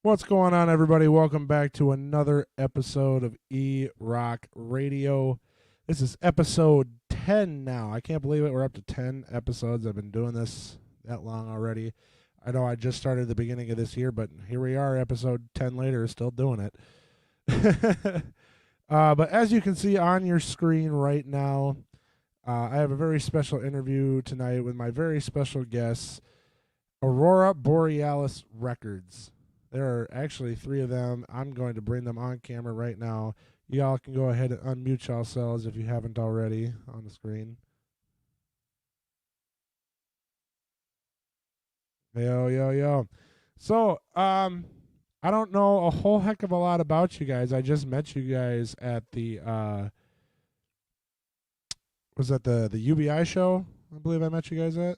What's going on, everybody? Welcome back to another episode of E-Roc Radio. This is episode 10 now. I can't believe it. We're up to 10 episodes. I've been doing this that long already. I know I just started at the beginning of this year, but here we are, episode 10 later, still doing it. But as you can see on your screen right now, I have a very special interview tonight with my very special guests, Aurora Borealis Records. There are actually three of them. I'm going to bring them on camera right now. Y'all can go ahead and unmute yourselves if you haven't already on the screen. Yo, yo, yo. So, I don't know a whole heck of a lot about you guys. I just met you guys at the was that the UBI show? I believe I met you guys at.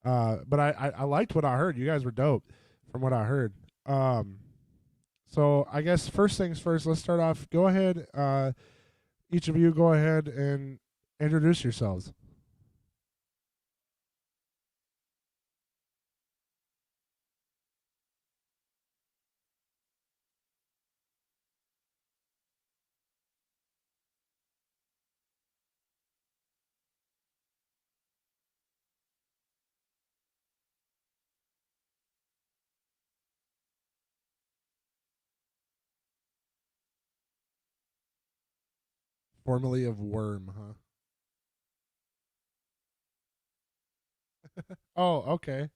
But I liked what I heard. You guys were dope from what I heard. So I guess first things first, let's start off. Go ahead, each of you go ahead and introduce yourselves. Formerly of Worm, huh? Oh, okay.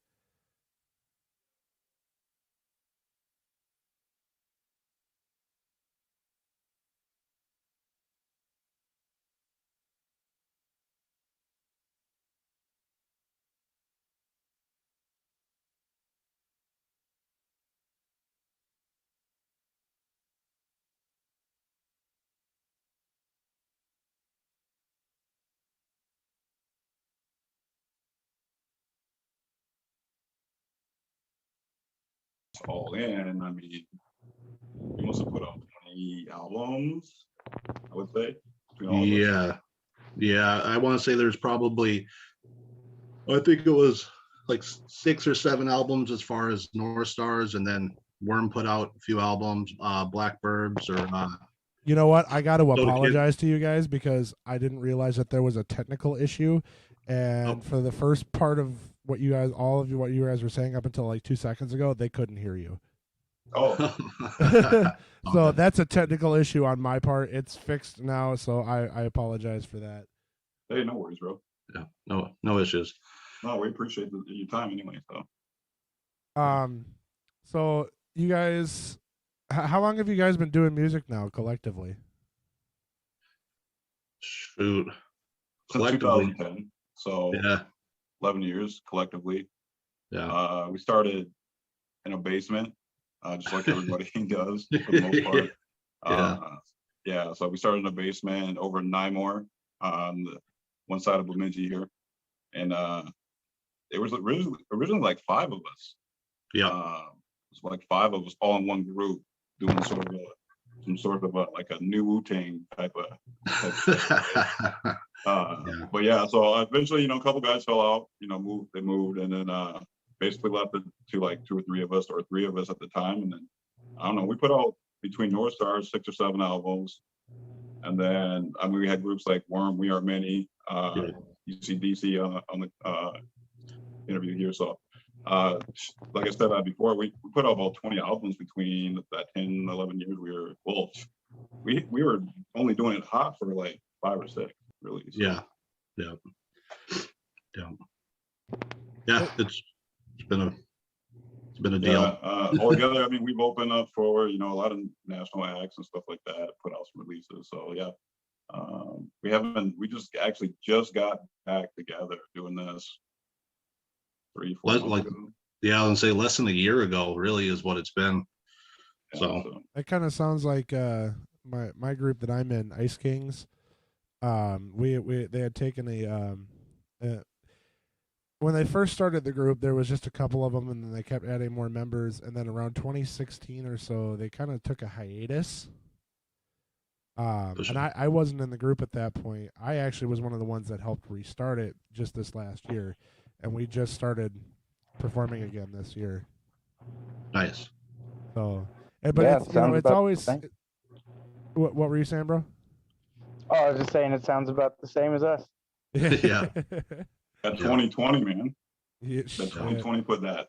All in. I mean, you must have put out 20 albums, I would say, between all of us. Yeah. I want to say there's probably, I think it was like 6 or 7 albums as far as North Stars, and then Worm put out a few albums, Blackbirds or You know what? I got to Kid. apologize to you guys because I didn't realize that there was a technical issue, and for the first part of what you guys, all of you, what you guys were saying up until like 2 seconds ago, they couldn't hear you. Oh, So that's a technical issue on my part. It's fixed now, so I apologize for that. hey, no worries, bro. Yeah, no issues. No, we appreciate your time anyway. So you guys, how long have you guys been doing music now collectively? Shoot, Since collectively. 2010, so Yeah, 11 years collectively. yeah. We started in a basement, just like everybody does for the most part. Yeah, so we started in a basement over in Nymore, on the one side of Bemidji here, and it was originally like 5 of us. Yeah. It was like 5 of us all in one group doing some sort of like a new Wu-Tang type stuff. But yeah, so eventually, a couple guys fell out, they moved, and then basically left it to like 2 or 3 of us, or 3 of us at the time. And then, I don't know, we put out between North Stars 6 or 7 albums. And then, I mean, we had groups like Worm, We Are Many, you see DC on the interview here. So, like I said before, we put out about 20 albums between that 10, 11 years. We were only doing it hot for like 5 or 6, really. So. Yeah. It's been a deal. Altogether, I mean, we've opened up for a lot of national acts and stuff like that. Put out some releases. So yeah, we just got back together doing this 3-4 months ago. Yeah, I would say less than a year ago. Really, is what it's been. Yeah, so that kind of sounds like my group that I'm in, Ice Kings. They had taken when they first started the group, there was just a couple of them, and then they kept adding more members. And then around 2016 or so, they kind of took a hiatus. And I wasn't in the group at that point. I actually was one of the ones that helped restart it just this last year, and we just started performing again this year. Nice. So, but Yeah, it's sounds it's about the always. same. What were you saying, bro? Oh, I was just saying it sounds about the same as us. Yeah. That 2020, man. Yeah, That 2020 put that.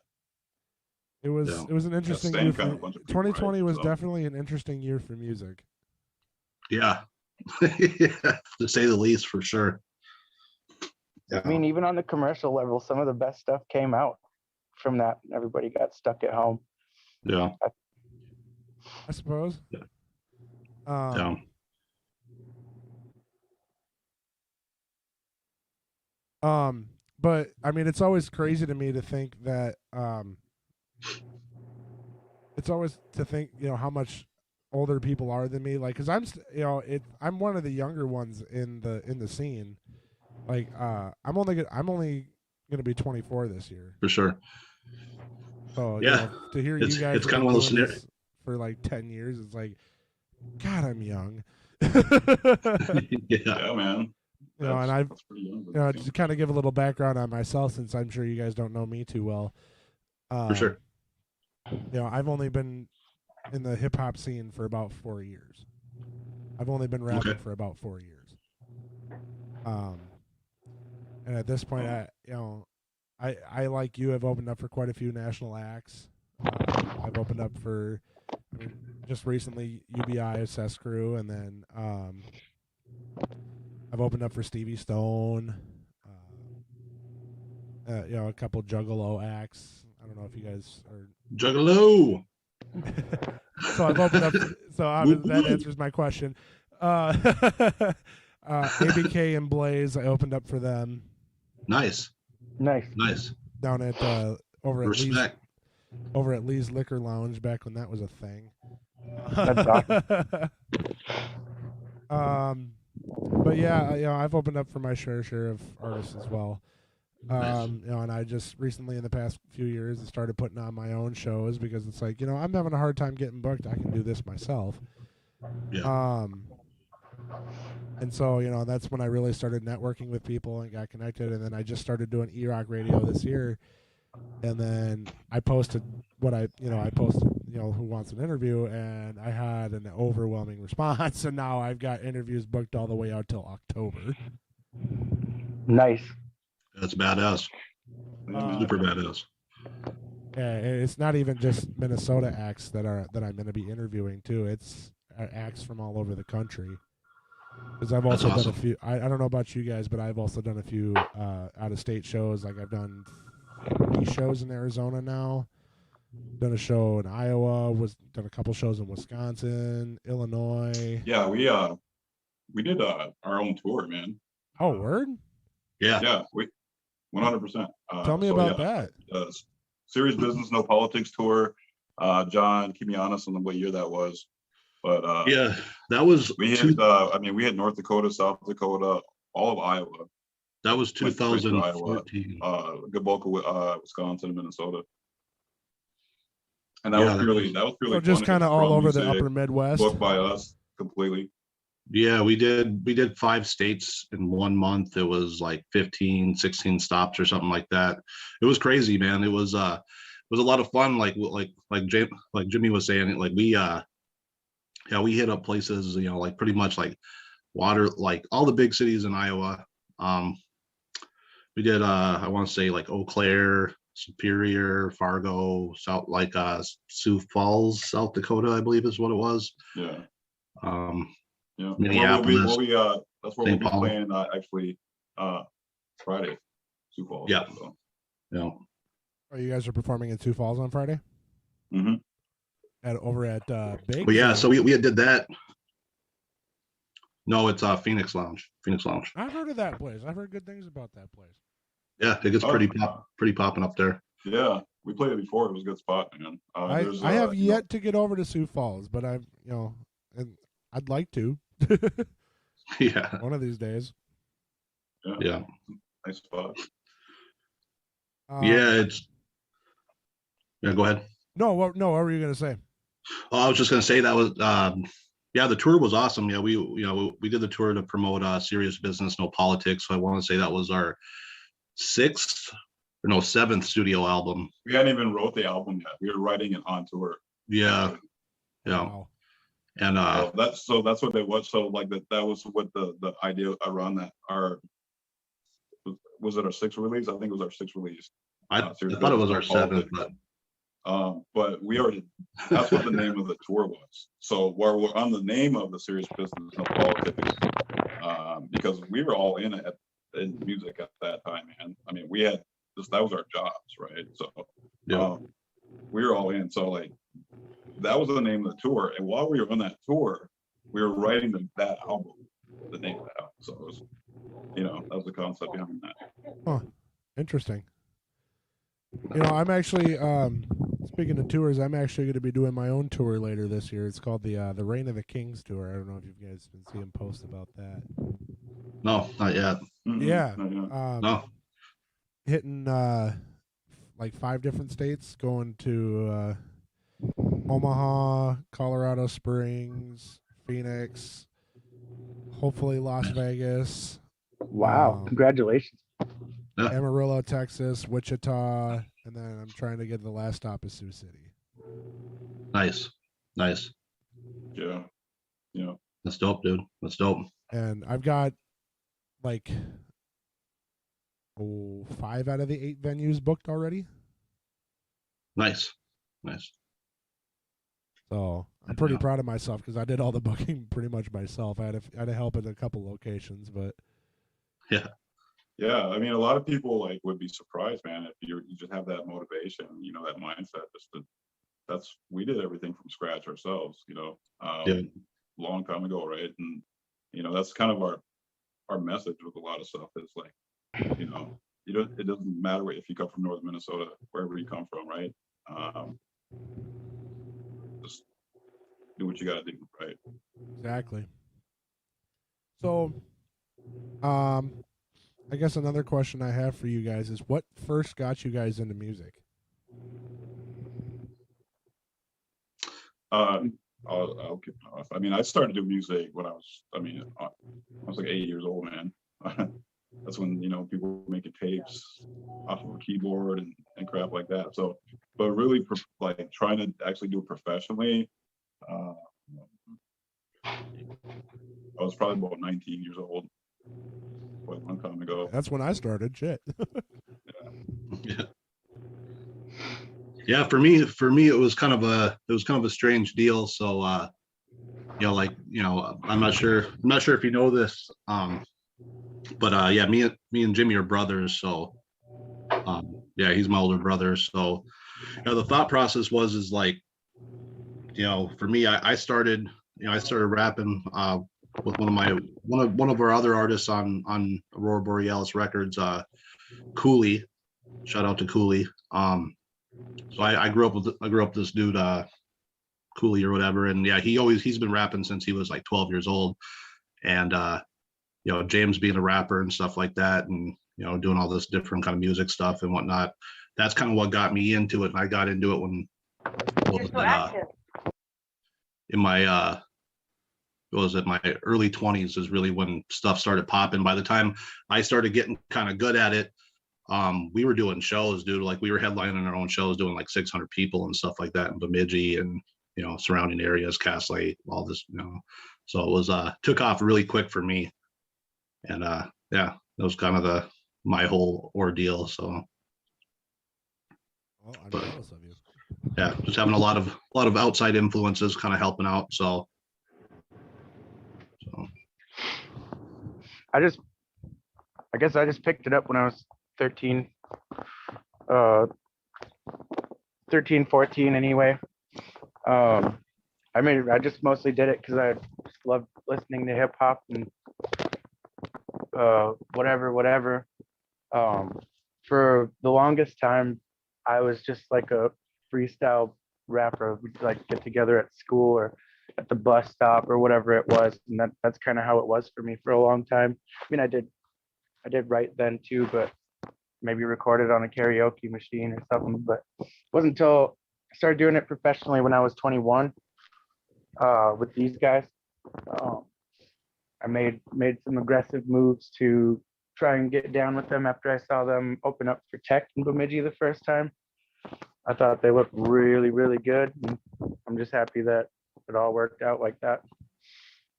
It was Yeah. it was an interesting year stank for on a bunch of people, 2020 right? was So- definitely an interesting year for music. Yeah. Yeah, to say the least, for sure. Yeah. I mean, even on the commercial level, some of the best stuff came out from that. Everybody got stuck at home. Yeah. I suppose. Yeah. Um, but I mean, it's always crazy to me to think that it's always to think how much older people are than me. Like, because I'm one of the younger ones in the scene. Like, I'm only gonna be 24 this year. For sure. So Yeah. to hear It's you guys it's have kind been of one of those doing scenarios. this for like 10 years, it's like, God, I'm young. Yeah. Yeah, man. And I've That's pretty young. to kind of give a little background on myself, since I'm sure you guys don't know me too well. For sure. I've only been in the hip hop scene for about 4 years. I've only been rapping Okay. for about 4 years. And at this point, I like you have opened up for quite a few national acts. I've opened up for, just recently UBI Assess Crew, and then I've opened up for Stevie Stone. A couple Juggalo acts. I don't know if you guys are. Juggalo. So I've opened up. That answers my question. ABK and Blaze, I opened up for them. Nice. Nice. Down at over at Lee's Respect. Liquor Lounge back when that was a thing. That's awesome. But yeah, I've opened up for my share of artists as well. Nice. And I just recently in the past few years started putting on my own shows, because it's like, I'm having a hard time getting booked. I can do this myself. Yeah. And so, that's when I really started networking with people and got connected. And then I just started doing E-Roc radio this year. And then I posted who wants an interview, and I had an overwhelming response. And now I've got interviews booked all the way out till October. Nice. That's badass. Super badass. Yeah, it's not even just Minnesota acts that I'm going to be interviewing too. It's acts from all over the country. Because I've also done a few. I don't know about you guys, but I've also done a few out of state shows. Like I've done 3 shows in Arizona now. Done a show in Iowa. Done a couple shows in Wisconsin, Illinois. Yeah, we did our own tour, man. Oh, word! Yeah. Yeah, we 100%. Tell me about that. Serious Business, No Politics tour. John, keep me honest on what year that was. But Yeah, that was we hit. We hit North Dakota, South Dakota, all of Iowa. that was Went straight through Iowa, 2014. a good bulk of Wisconsin and Minnesota. And that was purely So just kind of all over the upper Midwest. Booked by us completely. Yeah, we did 5 states in 1 month. It was like 15, 16 stops or something like that. It was crazy, man. It was a lot of fun. Like Jimmy was saying, like we hit up places, like pretty much like water, like all the big cities in Iowa. We did I want to say like Eau Claire, Superior, Fargo, Sioux Falls, South Dakota, I believe is what it was. Yeah. Yeah. Minneapolis. That's where we'll be playing actually Friday, Sioux Falls. Yeah. So. Yeah. Oh, you guys are performing in Sioux Falls on Friday? Mm-hmm. Over at Big? Well, yeah, so we did that. No, it's Phoenix Lounge. I've heard of that place. I've heard good things about that place. Yeah, it gets pretty popping up there. Yeah, we played it before. It was a good spot, man. I have yet to get over to Sioux Falls, but and I'd like to. Yeah. One of these days. Yeah. Nice spot. Yeah, go ahead. No, what were you gonna say? Oh, I was just gonna say that was the tour was awesome. Yeah, we did the tour to promote Serious Business, No Politics. So I want to say that was our 6th or no, 7th studio album. We hadn't even wrote the album yet. We were writing it on tour. Yeah. Yeah. Wow. And That's what it was. So like that was what the idea around that. Was it our 6th release? I think it was our 6th release. I thought it was our 7th, but we already, that's what the name of the tour was. So while we're on the name of the Serious Business, no politics, because we were all in music at that time, man. I mean, we had this, that was our jobs, right? So we were all in. So like, that was the name of the tour. And while we were on that tour, we were writing that album, the name of that album. So it was, that was the concept behind that. Huh. Interesting. I'm actually speaking of tours, I'm actually going to be doing my own tour later this year. It's called the Reign of the Kings tour. I don't know if you guys been seeing posts about that. No, not yet. Mm-hmm. Yeah. No. Hitting like 5 different states, going to Omaha, Colorado Springs, Phoenix, hopefully Las Vegas. Wow. Congratulations. Amarillo, Texas, Wichita, and then I'm trying to get the last stop is Sioux City. Nice. Yeah. That's dope, dude. That's dope. And I've got like 5 out of the 8 venues booked already. Nice. So I'm pretty proud of myself because I did all the booking pretty much myself. I had to help at a couple locations, but yeah. Yeah, I mean, a lot of people like would be surprised, man, if you just have that motivation, that mindset. We did everything from scratch ourselves, long time ago, right? And that's kind of our message with a lot of stuff is like, it doesn't matter if you come from northern Minnesota, wherever you come from, right? Just do what you got to do, right? Exactly. So, I guess another question I have for you guys is what first got you guys into music? I'll kick it off. I mean, I started doing music when I was like 8 years old, man. That's when, people were making tapes off of a keyboard and crap like that. So, but really like trying to actually do it professionally, I was probably about 19 years old. Quite a long time ago. That's when I started. Shit. Yeah. For me, it was kind of a strange deal. So, I'm not sure if you know this, but yeah, me and Jimmy are brothers. So, he's my older brother. So, the thought process is like, for me, I started rapping with one of our other artists on Aurora Borealis Records, Cooley. Shout out to Cooley. So I grew up with this dude, Cooley or whatever, and yeah, he's been rapping since he was like 12 years old, and James being a rapper and stuff like that, and doing all this different kind of music stuff and whatnot. That's kind of what got me into it, and I got into it when in my my early 20s is really when stuff started popping. By the time I started getting kind of good at it, we were doing shows, dude. Like we were headlining our own shows, doing like 600 people and stuff like that in Bemidji and surrounding areas, Cass Lake, all this. So it was took off really quick for me, and that was kind of my whole ordeal. So, well, I'm jealous of you. Yeah, just having a lot of outside influences kind of helping out. So. I guess I just picked it up when I was 13, 14 anyway. I just mostly did it because I just loved listening to hip hop and whatever. For the longest time, I was just like a freestyle rapper. We'd like get together at school or at the bus stop or whatever it was, and that's kind of how it was for me for a long time. I mean, I did write then too, but maybe recorded on a karaoke machine or something. But it wasn't until I started doing it professionally when I was 21 with these guys. I made some aggressive moves to try and get down with them after I saw them open up for Tech in Bemidji the first time. I thought they looked really, really good. And I'm just happy that it all worked out like that.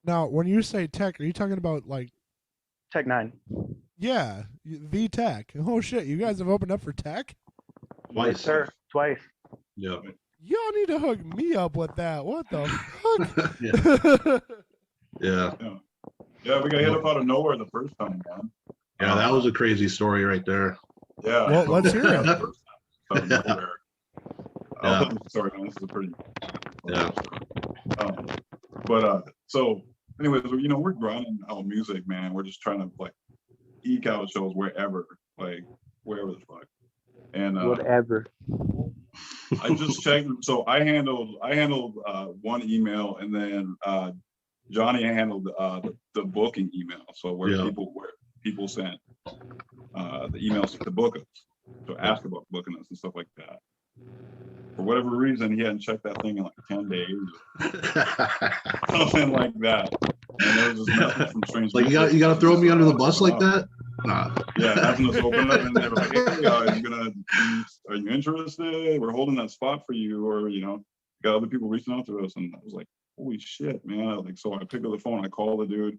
Now, when you say Tech, are you talking about like? Tech 9. Yeah, the Tech. Oh shit, you guys have opened up for Tech? Twice. Yes, sir. Twice. Yeah. Y'all need to hook me up with that. What the fuck? Yeah. Yeah, we got hit up out of nowhere the first time, man. Yeah, that was a crazy story right there. Yeah. Well, let's hear it. The first time, out of nowhere. Sorry, man, this is a pretty. Yeah. So, anyways, we're grinding out music, man. We're just trying to like eke out shows wherever the fuck. And Whatever. I just checked. So I handled one email, and then Johnny handled the booking email. So where people sent the emails to book us, to ask about booking us and stuff like that. For whatever reason, he hadn't checked that thing in like 10 days, something like that. And there was this message from strange. Like you got to throw me under the bus like that? Nah. Yeah, having us open up, and they were like, "Hey, are you interested? We're holding that spot for you, or got other people reaching out to us." And I was like, "Holy shit, man!" So I picked up the phone, I called the dude,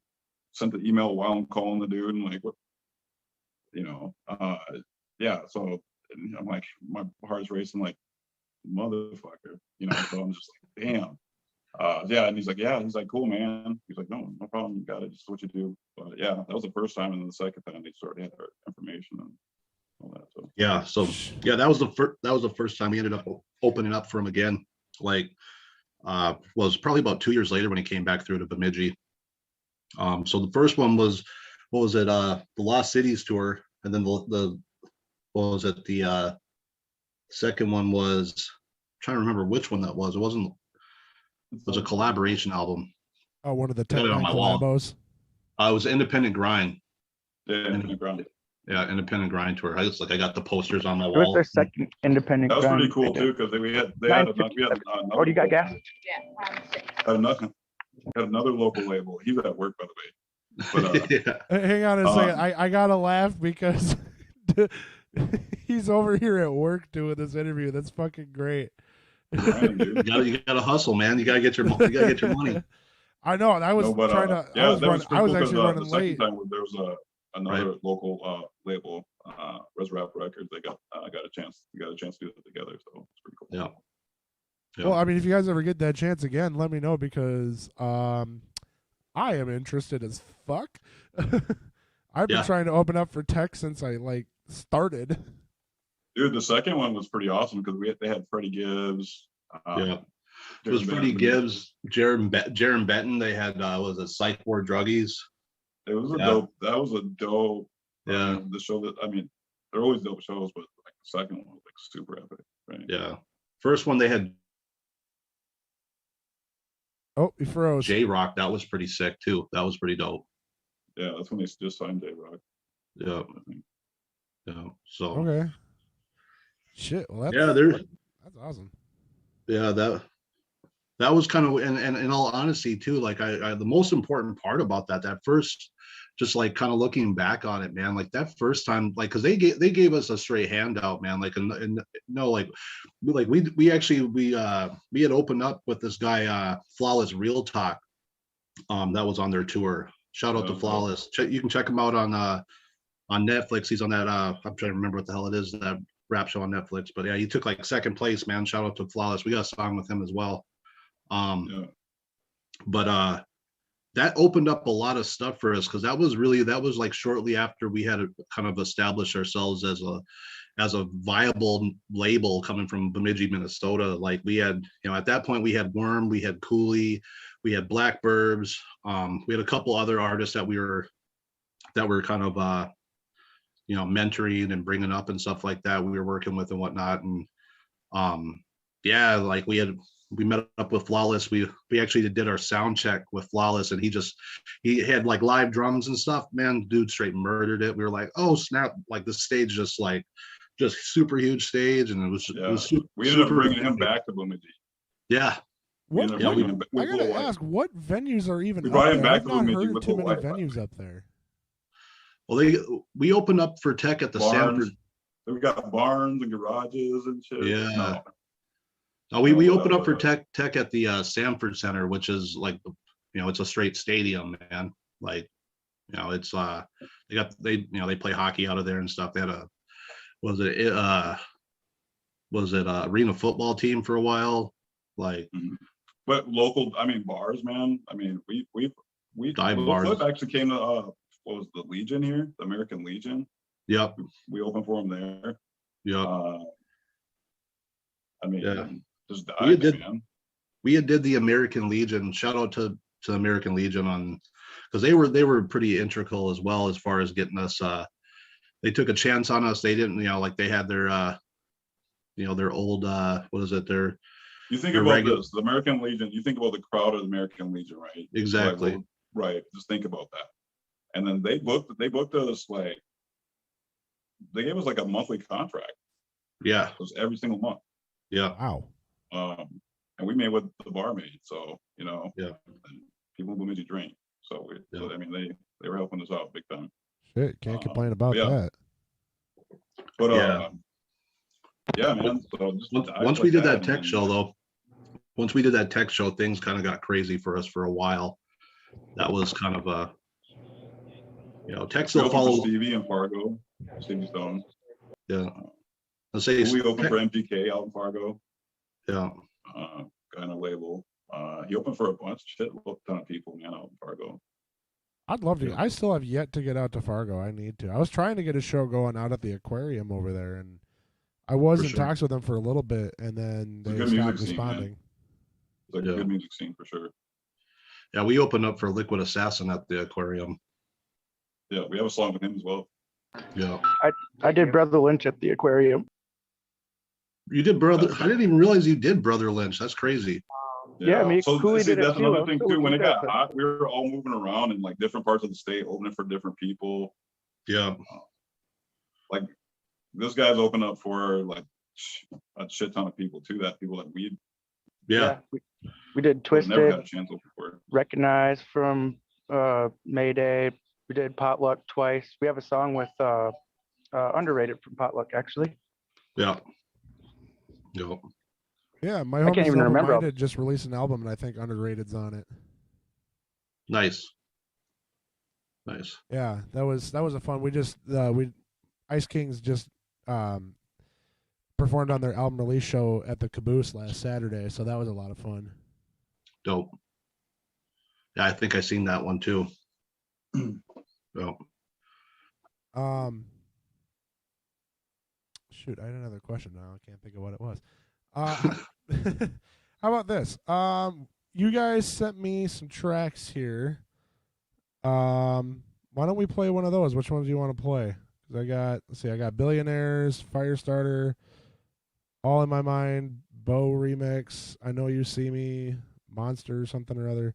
sent the email while I'm calling the dude, and like, what, yeah. So I'm like, my heart's racing, like, motherfucker, So I'm just like, damn. Yeah, and he's like, cool, man. He's like, no problem, you got it, just what you do. But yeah, that was the first time, and then the second time they started had our information and all that. So that was the first time we ended up opening up for him again. Like, was probably about 2 years later when he came back through to Bemidji. So the first one was, what was it? The Lost Cities tour, and then the what was it? The second one was, I'm trying to remember which one that was. It was a collaboration album. Oh, one of the Got it on my wall. collabos. It was Independent Grind. Yeah, Independent Grind tour. I got the posters on my It was wall. their second Independent That was Grind. pretty cool too, because we had Oh, you got gas? had another local label. He's at work, by the way. But Hang on a second. I gotta laugh because he's over here at work doing this interview. That's fucking great. You gotta hustle, man. You gotta get your money. I know. I was trying to. Yeah, I was actually running the late. second time there was another local label, Res-Rap Records. They got a chance. We got a chance to do it together, so it's pretty cool. Yeah. Well, I mean, if you guys ever get that chance again, let me know, because I am interested as fuck. I've been trying to open up for Tech since I started. Dude, the second one was pretty awesome because they had Freddie Gibbs. It was Freddie Gibbs, Jaron Benton. They had was it Psych Ward Druggies. It was a dope. That was a dope. Yeah. The show they're always dope shows, but like the second one was like super epic. Right? Yeah. First one they had. Oh, he froze. E-Roc, that was pretty sick too. That was pretty dope. Yeah, that's when they just signed E-Roc. Yeah. Yeah. So. Okay. Shit. Well, that's awesome. Yeah, that was kind of, and in all honesty too, like I the most important part about that first, just like kind of looking back on it, man, like that first time, like, because they gave us a straight handout, man, like, and no, like we had opened up with this guy, Flawless Real Talk, that was on their tour. Shout out to Flawless. You can check him out on Netflix. He's on that I'm trying to remember what the hell it is, that rap show on Netflix. But yeah, he took like second place, man. Shout out to Flawless. We got a song with him as well. But that opened up a lot of stuff for us, because that was like shortly after we had kind of established ourselves as a viable label coming from Bemidji, Minnesota. Like we had, at that point we had Worm, we had Cooley, we had Black Burbs, we had a couple other artists that were kind of mentoring and bringing up and stuff like that, we were working with and whatnot. And like we met up with Flawless. We actually did our sound check with Flawless, and he had like live drums and stuff, man. Dude straight murdered it. We were like, oh snap, like the stage just super huge stage, and it was we ended up bringing him back to Bemidji. I gotta ask, what venues are even we up brought him there? back I've to not Bemidji heard with too the many Wi-Fi. venues up there. Well, we opened up for tech at the Barns. Sanford. We've got barns and garages and shit. Yeah. No, We opened up for tech at the Sanford Center, which is like, it's a straight stadium, man. Like, it's they play hockey out of there and stuff. They had was it arena football team for a while, like. But local, bars, man. We Dive Little bars. Flip actually came to what was the Legion here, the American Legion. Yep. We opened for them there. Yep. Just We dive, did- man. We did the American Legion. Shout out to the American Legion because they were pretty integral as well as far as getting us. They took a chance on us. They didn't, like they had their their old what is it? You think the about regu- this, the American Legion. You think about the crowd of the American Legion, right? Exactly. Like, right. Just think about that. And then they booked us like they gave us like a monthly contract. Yeah. It was every single month. Yeah. Wow. And we made with the barmaid, so Yeah. and people who made you drink. So Yeah. they were helping us out big time. Shit, can't complain about yeah. that. But Yeah. yeah, man. So just Once we did that tech and- show though, once we did that tech show, things kind of got crazy for us for a while. That was kind of a, tech we still opened for follow. Stevie and Fargo, Stevie Stone. Yeah. Let's say We opened for MGK out in Fargo, yeah. kind of label. He opened for a bunch, ton of people, man, out in Fargo. I'd love to. Yeah. I still have yet to get out to Fargo. I need to. I was trying to get a show going out at the aquarium over there, and I was For in sure. talks with them for a little bit, and then It's a they good stopped music scene, man. responding. It's like Yeah. a good music scene for sure. Yeah, we opened up for Liquid Assassin at the aquarium. Yeah, we have a song with him as well. Yeah. I did Brother Lynch at the aquarium. You did Brother. I didn't even realize you did Brother Lynch. That's crazy. Yeah, me So Cooley see, did it that's too. another I'm thing still too. When it looking got at hot, we were all moving around in like different parts of the state, opening for different people. Yeah. This guy's opened up for like a shit ton of people too. That people that we Yeah. we did never had Twisted, a chance to open for. Recognize from Mayday. We did Potluck twice. We have a song with Underrated from Potluck actually. Yeah. Yeah. Yeah, my I can't homies even remember. Double-Minded just released an album, and I think Underrated's on it. Nice. Nice. Yeah, that was a fun. We just Ice Kings just performed on their album release show at the Caboose last Saturday, so that was a lot of fun. Dope. Yeah, I think I seen that one too. So Shoot, I had another question now. I can't think of what it was. How about this? You guys sent me some tracks here. Why don't we play one of those? Which ones do you want to play? 'Cause I got Billionaires, Firestarter, All in My Mind, Bo remix, I Know You See Me, Monster something or other,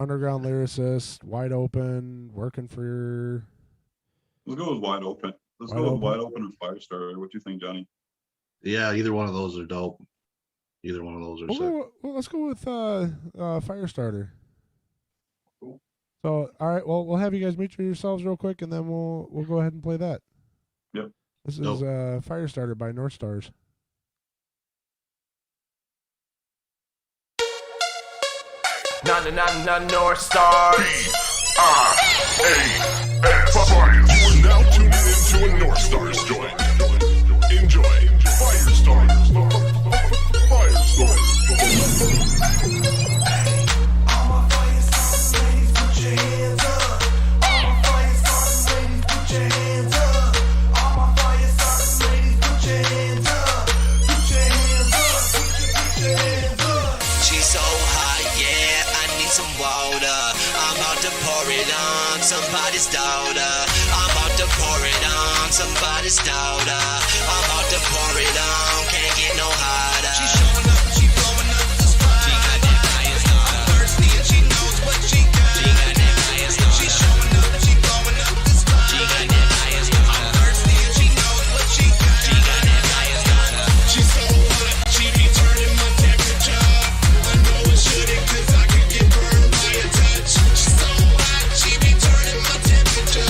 Underground Lyricist, Wide Open, Working for Your... Let's go with Wide Open. Let's go with Wide Open or Firestarter. What do you think, Johnny? yeah, either one of those are dope. Either one of those are sick. Let's go with Firestarter. Cool. So, all right, well, we'll have you guys meet yourselves real quick, and then we'll go ahead and play that. Yep. This is Dope. Firestarter by North Stars. Na North Stars. B-R-A-S. You're now tuning into a North Stars joint. Enjoy. Firestarters. All my Firestarters, ladies, put your hands up. All my Firestarters, ladies, put your hands up. All my Firestarters, ladies, put your hands up. Put your hands up. Put your hands up. She's so hot, yeah, I need some water. I'm about to pour it on somebody's daughter. I'm about to pour it on somebody's daughter. I'm about to pour it on, can't get no hotter. She's showing up, she blowing up the spot. She got that fire starter. I'm thirsty and she knows what she got. She got that fire starter. She's showing up, she blowing up the spot. She got that fire starter. I'm thirsty and she knows what she got. She got that fire starter. She's so hot, she be turning my temperature. I know it shouldn't, cause I could get burned by a touch. She's so hot, she be turning my temperature. I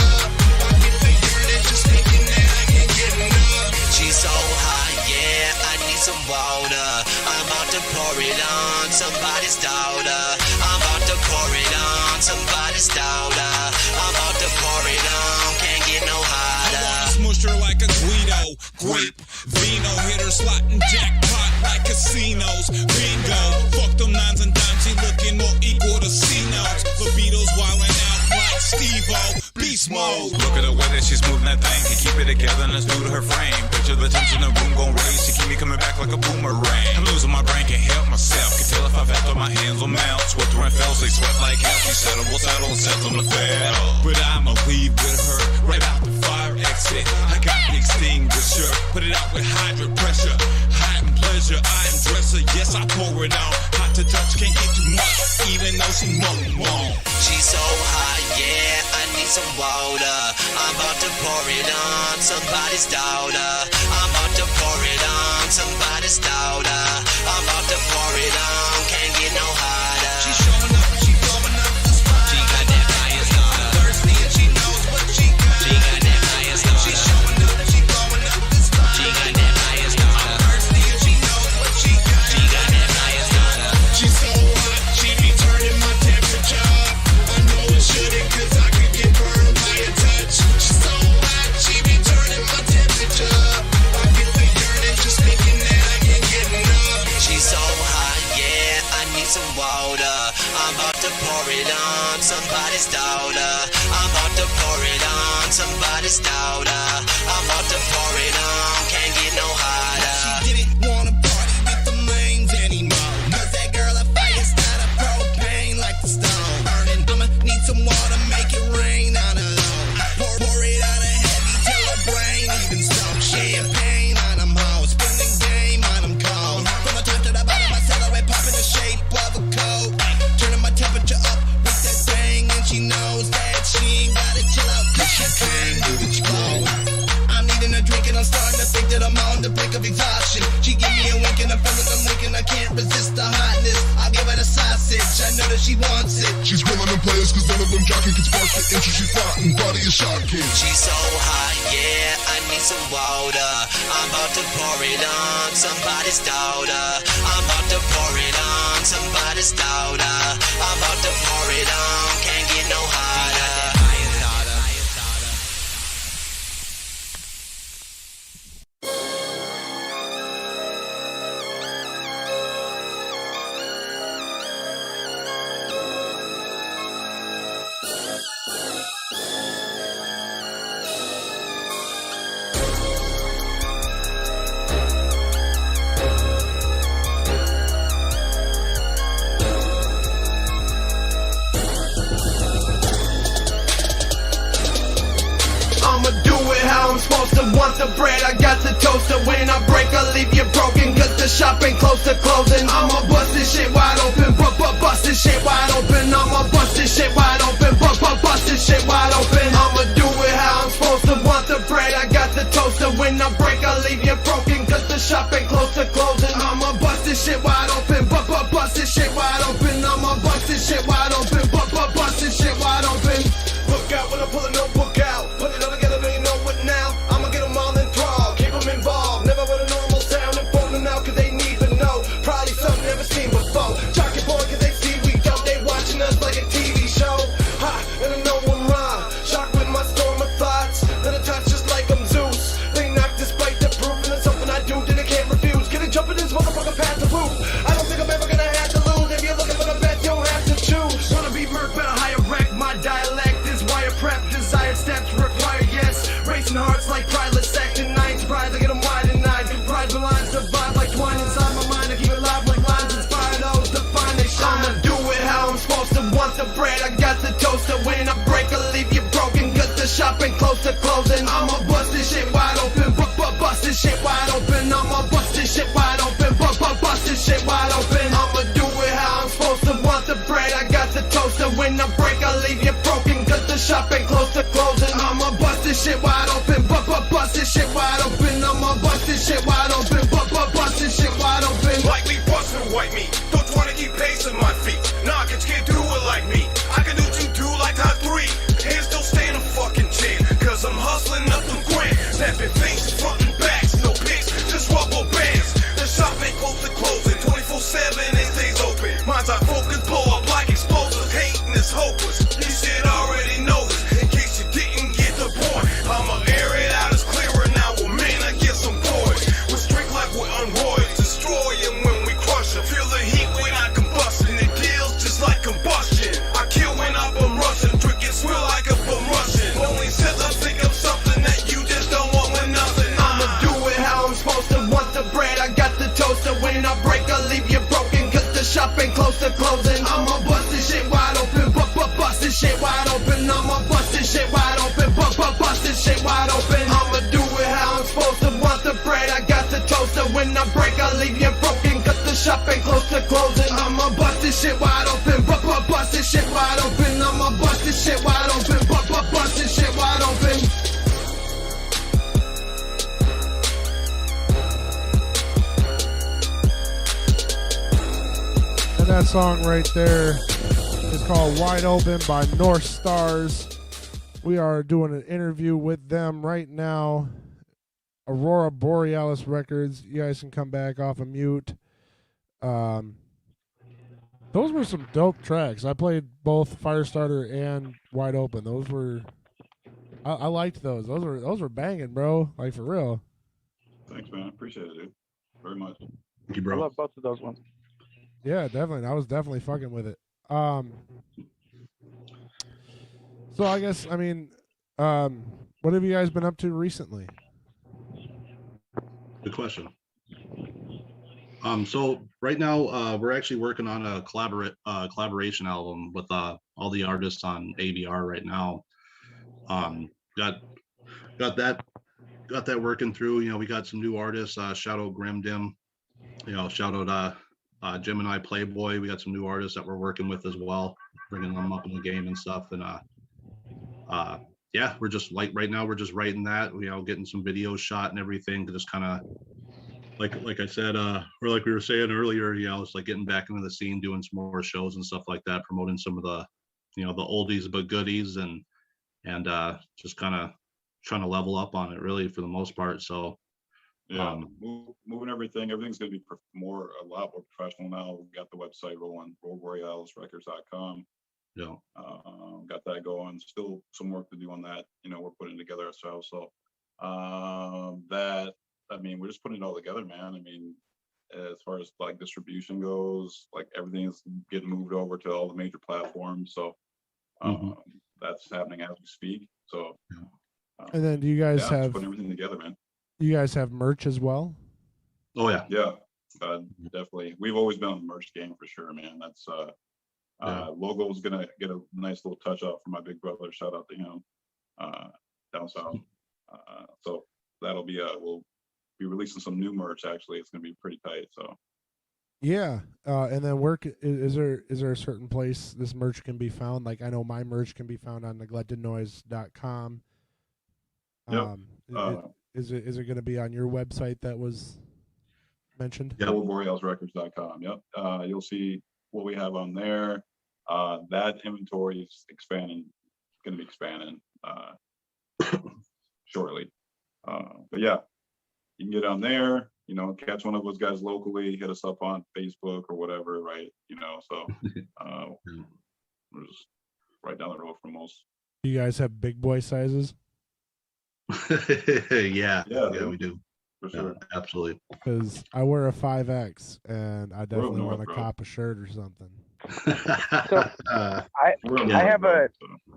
some water. I'm about to pour it on somebody's daughter. I'm about to pour it on somebody's daughter. I'm about to pour it on, can't get no hotter. Smush her like a Guido, grape, vino, hit her slot and jackpot like casinos. Bingo, fuck them nines and dimes, she looking more equal to C-notes. Libido's wildin' out like Steve-O, beast mode. Look at the way that she's moving that thing, can keep it together and it's due to her frame. Picture the tension in the room gon' raise, she keep me coming back like a boomerang. I'm losing my brain, can't help myself, can tell if I've after my hands will melt. Sweat through and fells, they sweat like hell, she settle, we'll settle and set them to fail. But I'ma leave with her, right out the fire exit. I got the extinguisher, put it out with hydrant pressure. Hot and pleasure, I am dresser, yes I pour it on. Hot to touch, can't get too much, even though she moan. She's so hot, yeah, I need some water. I'm about to pour it on somebody's daughter. I'm about to pour it on somebody's daughter. I'm about to pour it on, can't get no hotter. She's showing up, she blowing up the spot. She got that fire starter. Thirsty and she knows what she got. She got that fire starter. She's showing up, she blowing up the spot. She got that fire starter. Thirsty and she knows what she got. She got that fire starter. She's so hot, she be turning my temperature up. I know it shouldn't, cause I could get burned by a touch. She's so hot, she be turning my temperature up. I get the yearning, just thinking that I can't get enough. She's so hot, yeah, I need some water. I'm about to pour it on somebody's daughter. I'm about to pour it on somebody's daughter. I'm about to pour it on, can't get no hotter. She didn't wanna party with the mains anymore, cause that girl a fire starter, propane like the stone burning. I'ma need some water, make it rain on her low. Pour it on her heavy till her brain even stone. Champagne on them hoes, spending game on them cold. From the top to the bottom, I celebrate popping the shape of a coat. Turning my temperature up with that thing, and she knows that she ain't gotta chill out, cause she can't do what you want. I'm needing a drink and I'm starting to think that I'm on the brink of exhaustion. She give me a wink and I feel like I'm winking, I can't resist the hotness. I'll give her the sausage, I know that she wants it. She's grilling them players cause none of them jockey can spark the interest she fighting. Body is shocking. She's so hot, yeah, I need some water. I'm about to pour it on somebody's daughter. I'm about to pour it on somebody's daughter. I'm about to pour it on, can't get no hotter. I'ma do it how I'm supposed to. Want the bread, I got the toaster. When I break, I leave you broken, cause the shop ain't close to closing. I'ma bust this shit wide open, bust this shit wide open. I'ma bust this shit wide open, bust this shit wide open. I'ma do it how I'm supposed to. Want the bread, I got the toaster. When I break, I leave you broken, cause the shop ain't close to closing. I'ma bust this shit wide open, bust this shit wide open. I'ma bust this shit wide open, bust this shit wide open. Look out when I pull a notebook out, put it all together, then you know what now. I'ma get them all enthralled, keep them involved. Never with a normal sound, inform them now cause they need to know. Probably something never seen before. Jockey boy cause they see we dope, they watching us like a TV show. Ha, and I know I'm wrong, shocked with my storm of thoughts. Then I touch just like I'm Zeus. They knock despite the proof, and it's something I do that I can't refuse. Get it jumping this motherfucker past the roof. I don't think I'm ever gonna have to lose. If you're looking for the best, you'll have to choose. Wanna be murked, better hire wreck. My dialect is wire prep, desired steps require yes. Racing hearts like prideless section 9. Surprise, I get them wide and 9. Pride lines survive like twine inside my mind. I keep it live like lines inspire those to find they shine. I'ma do it how I'm supposed to. Want the bread, I got the toaster. When I break, I leave you broken, cause the shop ain't close to closing. I'ma bust this shit wide open, bust this shit wide open. I'ma bust this shit wide open, bust this shit wide open. I'ma do it how I'm supposed to. Want the bread, I got the toaster. When I break, I leave you broken, cause the shop ain't close to closing. I'ma bust this shit wide open, bust this shit wide open. I'ma bust this shit wide open, bust this shit wide open. Like me bustin' white meat, don't wanna keep pace on my feet. Nah, kids can't do it like me. I can do 2-2 like hot 3. Hands still stand a fucking chance, cause I'm hustling up them grand. Snapping faces, front and backs, no pics, just rubber bands. The toaster. When I break, I leave you broken, cause the shop ain't close to closing. I'ma bust this shit wide open, bust this shit wide open. I'ma bust this shit wide open, bust this shit wide open. I'ma do it how I'm supposed to. Want the bread, I got the toaster. When I break, I leave you broken, cause the shop ain't close to closing. I'ma bust this shit wide open, bust this shit wide open. I'ma bust this shit wide open, bust this shit wide open. And that song right there is called Wide Open by North Stars. We are doing an interview with them right now. Aurora Borealis Records. You guys can come back off of mute. Those were some dope tracks. I played both Firestarter and Wide Open. Those were, I liked those. Those were banging, bro. Like for real. Thanks, man. Appreciate it, dude. Very much. Thank you, I bro. love both of those ones. Yeah, definitely. I was definitely fucking with it. So I guess what have you guys been up to recently? Good question. So right now we're actually working on a collaboration album with all the artists on ABR right now. Got that working through. You know, we got some new artists. Shout out Grimdim. You know, shout out Gemini Playboy. We got some new artists that we're working with as well, bringing them up in the game and stuff. And yeah, we're just right now we're just writing that. You know, getting some videos shot and everything to just kind of. Like I said, or like we were saying earlier, you know, it's like getting back into the scene, doing some more shows and stuff like that, promoting some of the, you know, the oldies but goodies, and just kind of trying to level up on it, really, for the most part. So yeah, moving everything's going to be a lot more professional now. We've got the website rolling, BorealisRecords.com. Yeah, got that going. Still some work to do on that. You know, we're putting together ourselves. So we're just putting it all together, man. I mean, as far as like distribution goes, like everything is getting moved over to all the major platforms. So that's happening as we speak. So, And then do you guys just have putting everything together, man? You guys have merch as well? Oh yeah, yeah, definitely. We've always been on the merch game for sure, man. That's logo's gonna get a nice little touch up from my big brother. Shout out to him down south. So that'll be we'll be releasing some new merch. Actually, it's gonna be pretty tight. So yeah, and then is there a certain place this merch can be found? Like I know my merch can be found on neglectednoise.com. Yep. Is it going to be on your website that was mentioned? Yeah, BorealisRecords.com. Yep. You'll see what we have on there. That inventory is expanding. Going to be expanding shortly. But yeah, you can get on there. You know, catch one of those guys locally. Hit us up on Facebook or whatever, right? You know, so we're just right down the road from most. Do you guys have big boy sizes? yeah, we do. For sure. Yeah, absolutely. Because I wear a 5X and I definitely want to cop a shirt or something. So I have a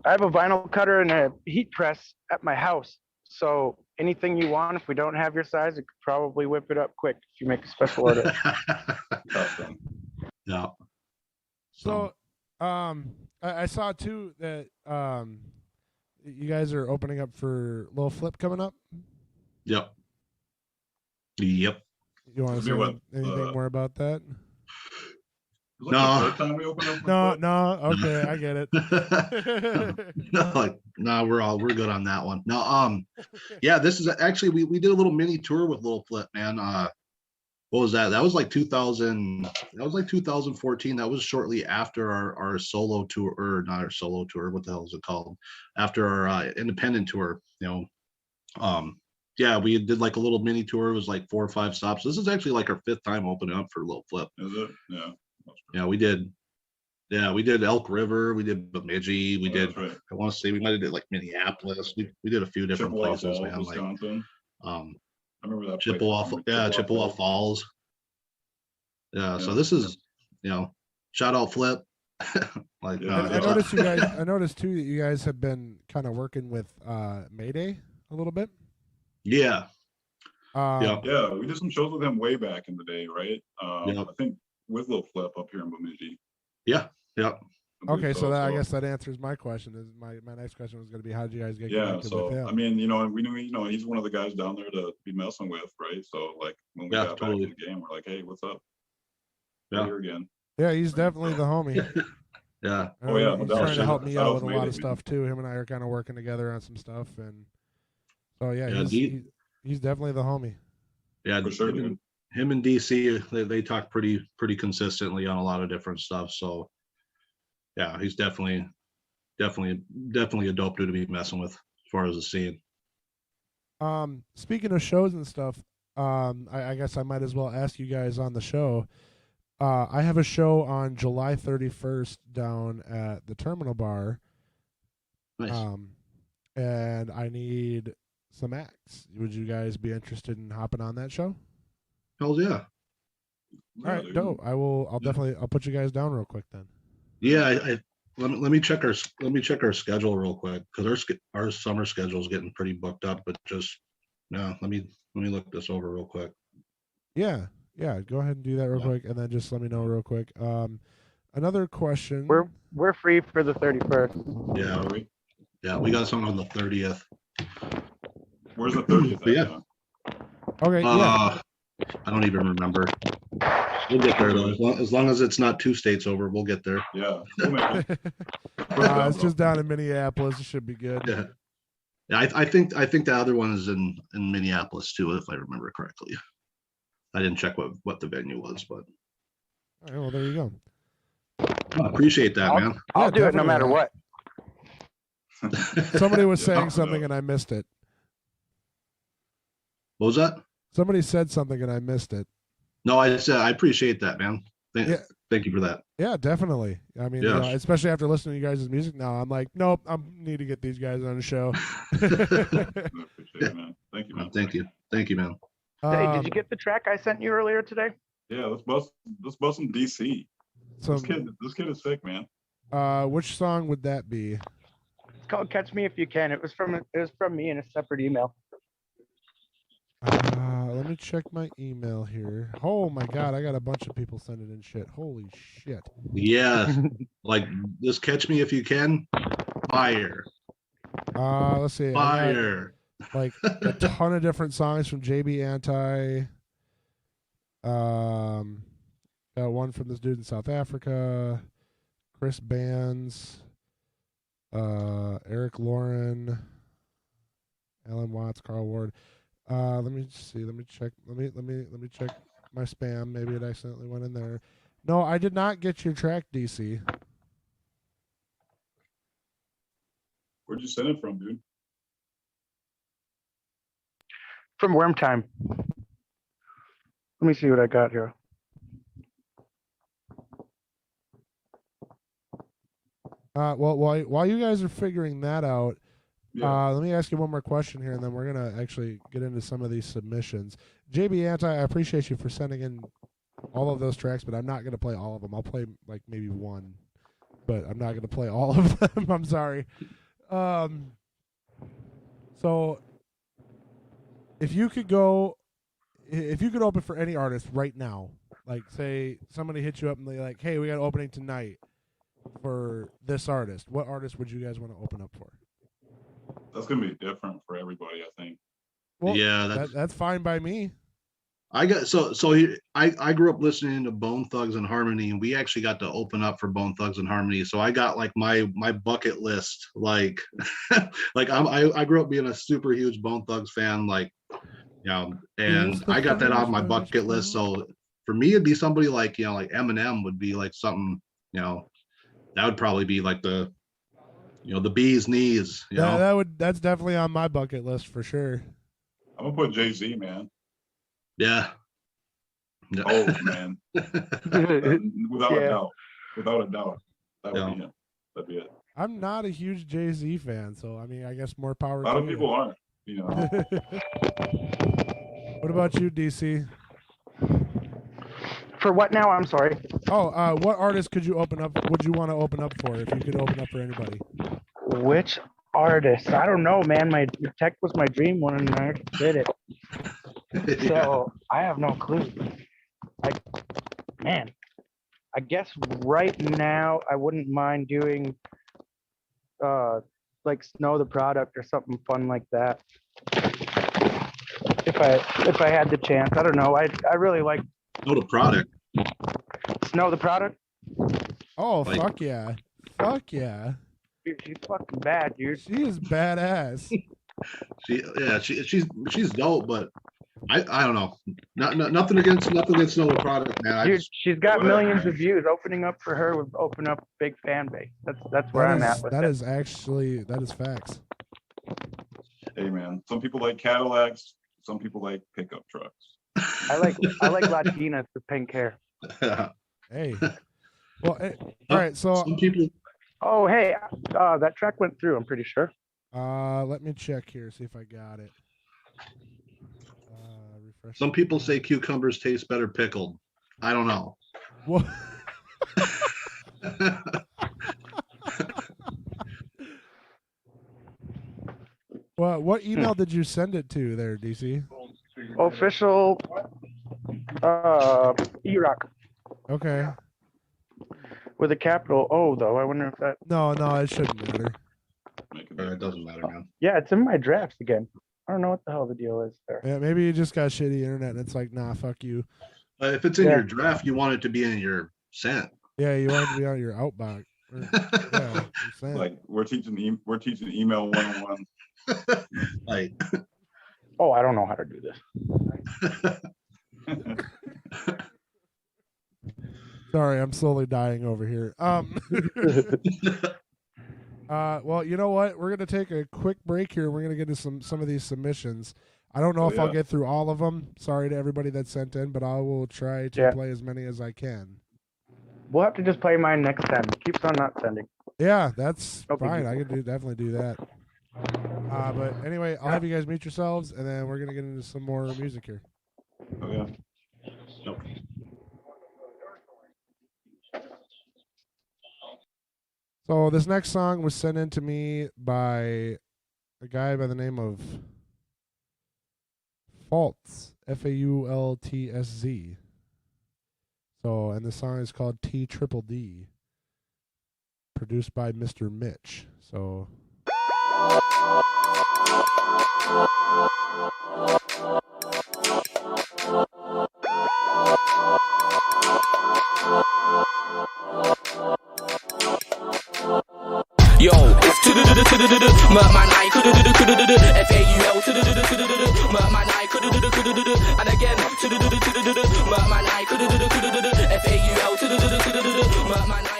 vinyl cutter and a heat press at my house. So anything you want, if we don't have your size, it could probably whip it up quick if you make a special order. Yeah. So I saw too that you guys are opening up for Lil Flip coming up. Yep. You want to say anything more about that? No. No. Okay, I get it. No, we're good on that one. No, yeah, this is actually we did a little mini tour with Lil Flip, man. What was that? That was like 2014. That was shortly after our solo tour, or not our solo tour. What the hell is it called? After our independent tour, you know. Yeah, we did like a little mini tour. It was like 4 or 5 stops. This is actually like our 5th time opening up for Lil Flip. Is it? Yeah. Yeah, we did. Yeah, we did Elk River. We did Bemidji. We did. Right. I want to say we might have did like Minneapolis. We did a few different Chippewa places, Falls, man. Wisconsin. Like, I remember that. Chippewa Falls. Yeah, so this is, you know, shout out Flip. Like, I noticed you guys. I noticed too that you guys have been kind of working with Mayday a little bit. Yeah. Yeah. Yeah, we did some shows with him way back in the day, right? Yeah. I think with Lil Flip up here in Bemidji. Yeah. I believe Okay, so I guess that answers my question. Is my next question was going to be, how did you guys get yeah, connected so with him? I mean, you know, we knew, you know, he's one of the guys down there to be messing with, right? So like when we Yeah, got totally. back in the game, we're like, hey, what's up? Yeah. We're here again. Yeah, he's definitely the homie. Yeah. Oh, yeah, no he's doubt. trying to help Shout me out out with to a lot Mayday, of stuff too. Him and I are kind of working together on some stuff, and so yeah, Yeah, he's definitely the homie. Yeah, For sure, dude. him and DC, they talk pretty consistently on a lot of different stuff. So yeah, he's definitely a dope dude to be messing with as far as the scene. Speaking of shows and stuff, I guess I might as well ask you guys on the show. I have a show on July 31st down at the Terminal Bar. Nice. And I need some acts. Would you guys be interested in hopping on that show? Hells yeah. All right, dope. I'll definitely put you guys down real quick then. Yeah, let me check our schedule real quick, because our summer schedule is getting pretty booked up. But just no, let me look this over real quick. Yeah, go ahead and do that real quick, and then just let me know real quick. Another question. We're free for the 31st. Yeah, we got something on the 30th. Where's the 30th? Yeah. Okay. Yeah. I don't even remember. We'll get there though. As long as it's not 2 states over, we'll get there. Yeah. We'll make it. It's just down in Minneapolis. It should be good. Yeah. Yeah, I think the other one is in Minneapolis too, if I remember correctly. I didn't check what the venue was, but. All right, well, there you go. I appreciate that, man. I'll do it no definitely, matter man. what. Somebody was saying Yeah. something and I missed it. What was that? Somebody said something and I missed it. No, I said I appreciate that, man. Thank you for that. Yeah, definitely. I mean, Yeah. especially after listening to you guys' music now, I'm like, nope, I need to get these guys on the show. Appreciate it, man. Thank you, man. Thank you, man. Hey, did you get the track I sent you earlier today? Yeah, let's bust some DC. This kid is sick, man. Which song would that be? It's called "Catch Me If You Can." It was from me in a separate email. Let me check my email here. Oh my God, I got a bunch of people sending in shit. Holy shit. Yeah, like this "Catch Me If You Can," fire. Let's see. Fire. Like a ton of different songs from JB Anti. Got one from this dude in South Africa. Chris Bands. Eric Lauren. Alan Watts, Carl Ward. Let me see. Let me check. Let me check my spam. Maybe it accidentally went in there. No, I did not get your track, DC. Where'd you send it from, dude? From Worm Time. Let me see what I got here. Well, while you guys are figuring that out, Yeah. let me ask you one more question here, and then we're gonna actually get into some of these submissions. JB Anti, I appreciate you for sending in all of those tracks, but I'm not gonna play all of them. I'll play like maybe one, but I'm not gonna play all of them. I'm sorry. So if you could open for any artist right now, like say somebody hits you up and they're like, "Hey, we got an opening tonight for this artist," what artist would you guys want to open up for? That's gonna be different for everybody, I think. Well, Yeah, that's fine by me. I grew up listening to Bone Thugs and Harmony, and we actually got to open up for Bone Thugs and Harmony. So I got like my bucket list, like like I grew up being a super huge Bone Thugs fan, like and I got that on my bucket list. So for me, it'd be somebody like like Eminem would be like something, that would probably be like the the bee's knees. That's definitely on my bucket list for sure. I'm gonna put Jay-Z, man. Yeah. Oh man. Without a doubt. That would be him. That'd be it. I'm not a huge Jay-Z fan, so I mean, I guess more power. A lot of people aren't, What about you, DC? For what now? I'm sorry. Oh, what artist would you want to open up for if you could open up for anybody? Which artist? I don't know, man. My tech was my dream one, and I did it. So I have no clue. Man, I guess right now I wouldn't mind doing like Snow the Product or something fun like that. If I had the chance. I don't know. I really like Know the product. Snow the Product. Oh, Like- fuck yeah. Fuck yeah. Dude, she's fucking bad, dude. She is badass. She's dope, but I don't know. Nothing against Know the product, man. I Dude, just, she's got whatever, millions man. of views. Opening up for her would open up a big fan base. That's where I'm at with That it. is actually, that is facts. Hey man, some people like Cadillacs, some people like pickup trucks. I like Latinas with pink hair. Hey. Well, all right. So, some people. Oh, hey, that track went through, I'm pretty sure. let me check here, see if I got it. Refresh. Some people say cucumbers taste better pickled. I don't know. What? Well, what email did you send it to there, DC? Official E-Roc Okay. with a capital O, though. I wonder if that... No, it shouldn't matter. Make it It doesn't matter, man. Yeah, it's in my drafts again. I don't know what the hell the deal is there. Yeah, maybe you just got shitty internet and it's like, nah, fuck you. If it's in Yeah. your draft, you want it to be in your sent. Yeah, you want it to be on your outbox. Yeah, I'm saying. Like we're teaching email 101. Like, Oh, I don't know how to do this. Sorry, I'm slowly dying over here. Well, you know what? We're gonna take a quick break here. We're gonna get to some of these submissions. I don't know Oh, if I'll yeah. get through all of them. Sorry to everybody that sent in, but I will try to Yeah. play as many as I can. We'll have to just play mine next time. Keeps on not sending. Yeah, that's Okay. fine. I could definitely do that. But anyway, I'll have you guys meet yourselves, and then we're gonna get into some more music here. Oh yeah. So this next song was sent in to me by a guy by the name of Faults, Faultsz. So, and the song is called T Triple D, produced by Mr. Mitch. So. Yo, it's Merman I FAUL Merman I and again Merman I FAUL Merman I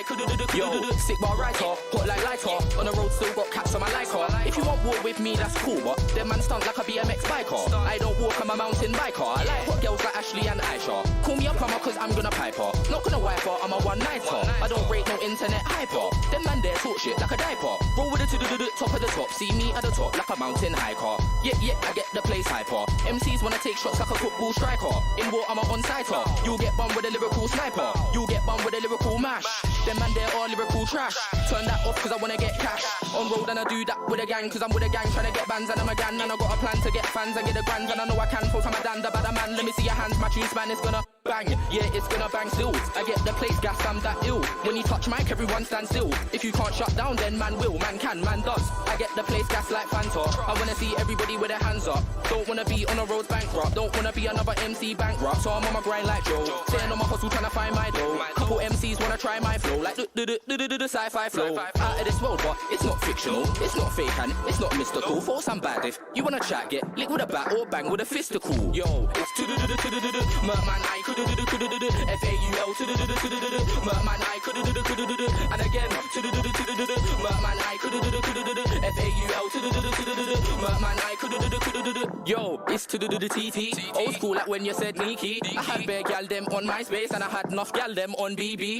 Yo, sick bar writer, hot like lighter. On the road still got caps on my lighter. If you want walk with me, that's cool, but them man stunt like a BMX biker. I don't walk, I'm a mountain biker. I like hot girls like Ashley and Aisha. Call me a plumber cause I'm gonna pipe her. Not gonna wipe her, I'm a one-nighter. I don't rate no internet hyper. Them man there talk shit like a diaper. Roll with it to the top of the top. See me at the top like a mountain hiker. Yeah, I get the place hyper. MCs wanna take shots like a football striker. In war, I'm a on-sighter. You'll get bummed with a lyrical sniper. You'll get bummed with a lyrical mash. Them man there are lyrical trash. Turn that off cause I wanna get cash. On road and I do that with a gang cause I'm with a gang trying to get bands and I'm a gang and I got a plan to get fans and get the grands and I know I can full time a dander bad a man. Let me see your hands, my tune span is gonna bang. Yeah, it's gonna bang still. I get the place gas, I'm that ill. When you touch mic, everyone stand still. If you can't shut down, then man will, man can, man does. I get the place gas like Fanta. I wanna see everybody with their hands up. Don't wanna be on the road bankrupt. Don't wanna be another MC bankrupt. So I'm on my grind like Joe. Staying on my hustle trying to find my dough. Couple MCs wanna try my flow like the sci-fi flow. Out of this world, but it's not fictional. It's not fake and it's not mystical. For some bad if you wanna chat, get lick with a bat or bang with a fisticle. Yo, it's Merman I FAUL Merman I and again Merman I FAUL Merman I yo, it's to the TT. Old school like when you said Nikki. I had bare gal them on MySpace and I had enough gal them on BB.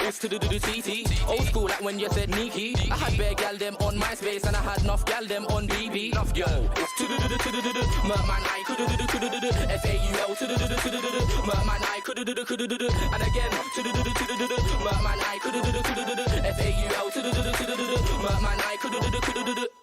It's to the TT. Old school like when you said Nikki. I had bare gal them on MySpace and I had enough gal them on BB. Yo, it's to the Merman I FAUL Merman I and again to the Merman I FAUL Merman I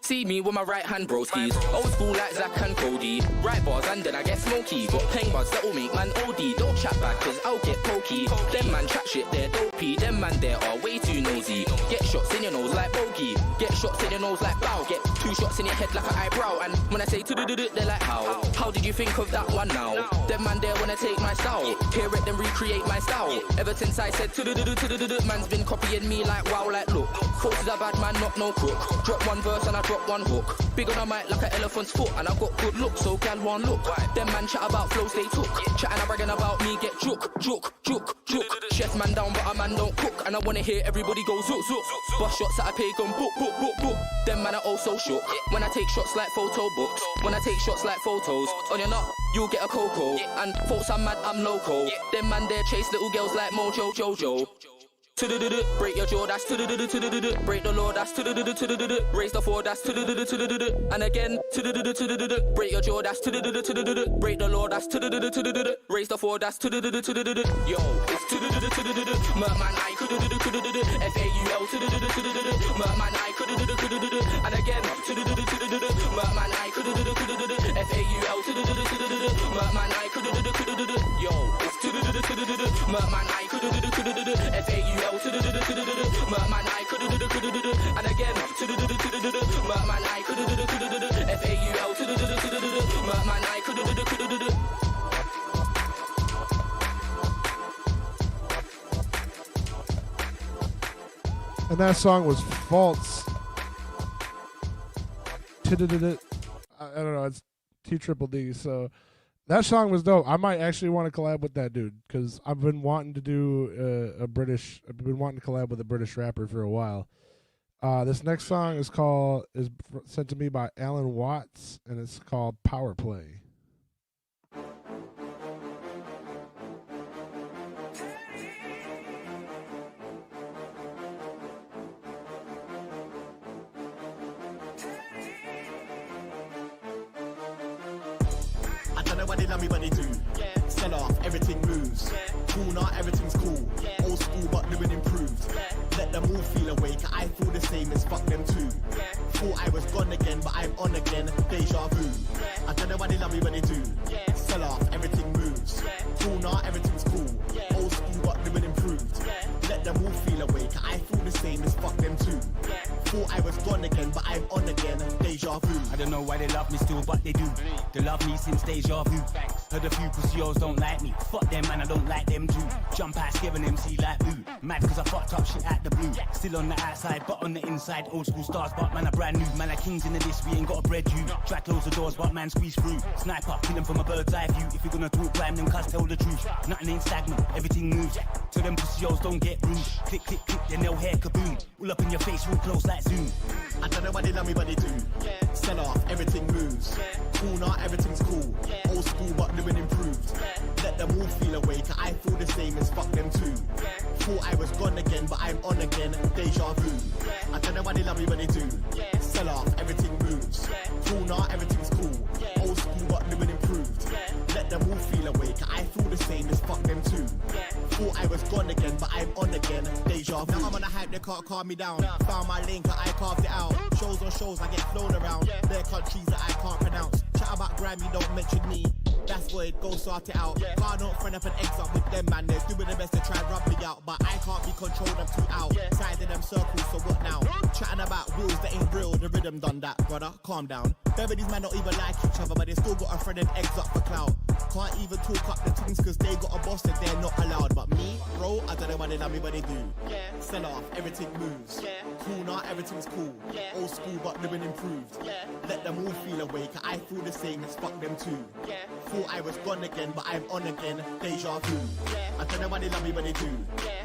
See me with my right hand broskies. Old school like Zach and Cody. Right bars and then I get smoky. Got playing bars that will make man OD. Don't chat back cause I'll get pokey. Them man chat shit, they're dopey. Them man there are way too nosy. Get shots in your nose like bogey. Get shots in your nose like bow. Get 2 shots in your head like an eyebrow. And when I say to-do-do-do, they're like how? How did you think of that one now? Them man there wanna take my style. Hear it then recreate my style. Ever since I said to-do-do-do, man's been copying me like wow, like look. Folks is a bad man, not no crook. Drop one verse and I drop one hook. Big on a mic like an elephant's foot. And I got good looks, so gal one look. Them man chat about flows they took. Chatting and bragging about me get jook. Chef man down but a man don't cook. And I wanna hear everybody go zook. Bust shots that I pay gun book. Them man are also shook. When I take shots like photo books. When I take shots like photos. On your nut, you'll get a cocoa. And folks I'm mad, I'm loco. Them man there chase little girls like Mojo Jojo. Break your jaw, that's break the law, that's raise the 4, that's and again break your jaw, that's break the law, that's raise the 4, that's yo, it's Merman I FAUL Merman I and again Merman I FAUL Merman I yo, it's Merman I FAUL Merman I and again Merman I FAUL Merman I And that song was False. I don't know, it's T-triple-D, so that song was dope. I might actually want to collab with that dude because I've been wanting to do I've been wanting to collab with a British rapper for a while. This next song is sent to me by Alan Watts, and it's called Power Play. I don't know why they love me, but they do. Sell off, everything moves. Cool now, everything's cool. Old school, but living improved. Let them all feel awake. I feel the same as fuck them too. Thought I was gone again, but I'm on again. Deja vu. I don't know why they love me, but they do. Sell off, everything moves. Cool now, everything's cool. Old school, but living improved. Let them all feel awake. I feel the same as fuck them too. Thought I was gone again, but I'm on again. Deja vu. I don't know why they love me still, but they do. They love me since deja vu. Heard a few pussios don't like me. Fuck them, man, I don't like them too. Jump ass, give an MC like boo. Mad cause I fucked up shit at the blue. Still on the outside, but on the inside. Old school stars, but man, I brand new. Man, I kings in the list, we ain't got a bread you. Try close the doors, but man, squeeze through. Sniper, kill him from a bird's eye view. If you're gonna talk crime, then cuz tell the truth. Nothing ain't stagnant, everything moves. So them pussios don't get bruised. Click, click, click, then they'll hair kaboom. All up in your face, real close like Zoom. I don't know why they love me, but they do. Sell off, everything moves. Cool now, everything's cool. Old school, but living improved. Let them all feel awake. I feel the same as fuck them too. Thought I was gone again, but I'm on again. Deja vu. I don't know why they love me, but they do. Sell off, everything moves. Cool now, everything's cool. Old school, but living improved. Let them all feel awake. I feel the same as fuck them too. Thought I was gone again, but I'm on again. Deja vu. Now I'm on a hype, they can't calm me down. Found my link, I carved it out. Shows on shows, I get flown around. There are countries that I can't pronounce. Chat about Grammy, don't mention me. That's void, go sort it out. Car don't friend up and eggs up with them, man. They're doing the best to try and rub me out. But I can't be controlled, I'm too out. Side in them circles, so what now? Chatting about rules that ain't real, the rhythm done that, brother. Calm down. Better these men don't even like each other, but they still got a friend and eggs up for clout. Can't even talk up the things cause they got a boss that they're not allowed. But me, bro, I don't know why they love me, but they do. Sell off, everything moves. Cool now, everything's cool. Old school, but living improved. Let them all feel awake. I feel the same as fuck them too. Thought I was gone again, but I'm on again. Deja vu. I don't know why they love me, but they do.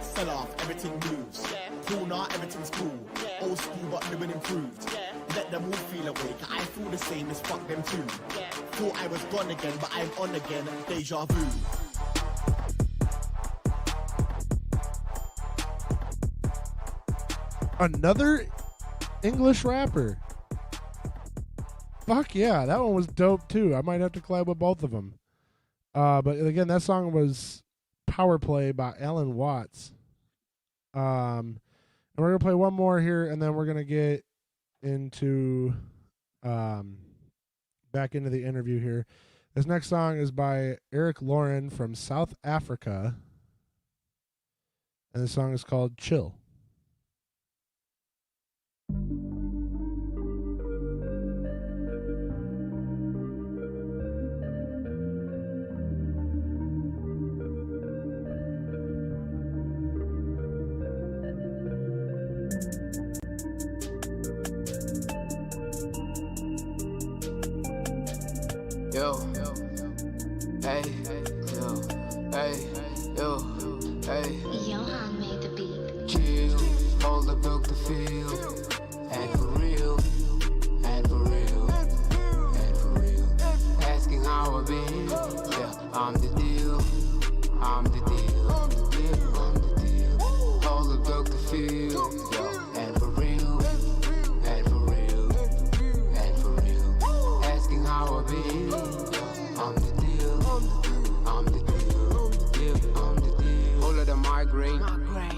Sell off, everything moves. Cool now, everything's cool. Old school, but living improved. Let them all feel awake. I feel the same as fuck them too. Thought I was gone again, but I'm on again. Deja vu. Another English rapper. Fuck yeah, that one was dope too. I might have to collab with both of them. But again, that song was Power Play by Alan Watts. And we're gonna play one more here, and then we're gonna get into back into the interview here. This next song is by Eric Lauren from South Africa, and the song is called Chill. Yo, hey, yo, hey, yo, hey. Johan made the beat. Chill, hold the book to feel. And for real, and for real, and for real. Asking how I've been. Yeah, I'm the deal. I'm the deal. Yeah, I'm the deal. Hold the book to feel. Yeah, and for real, and for real, and for real. Asking how I've been. I'm the deal. I'm the deal. Yeah, I'm the deal. Hold of the migraine.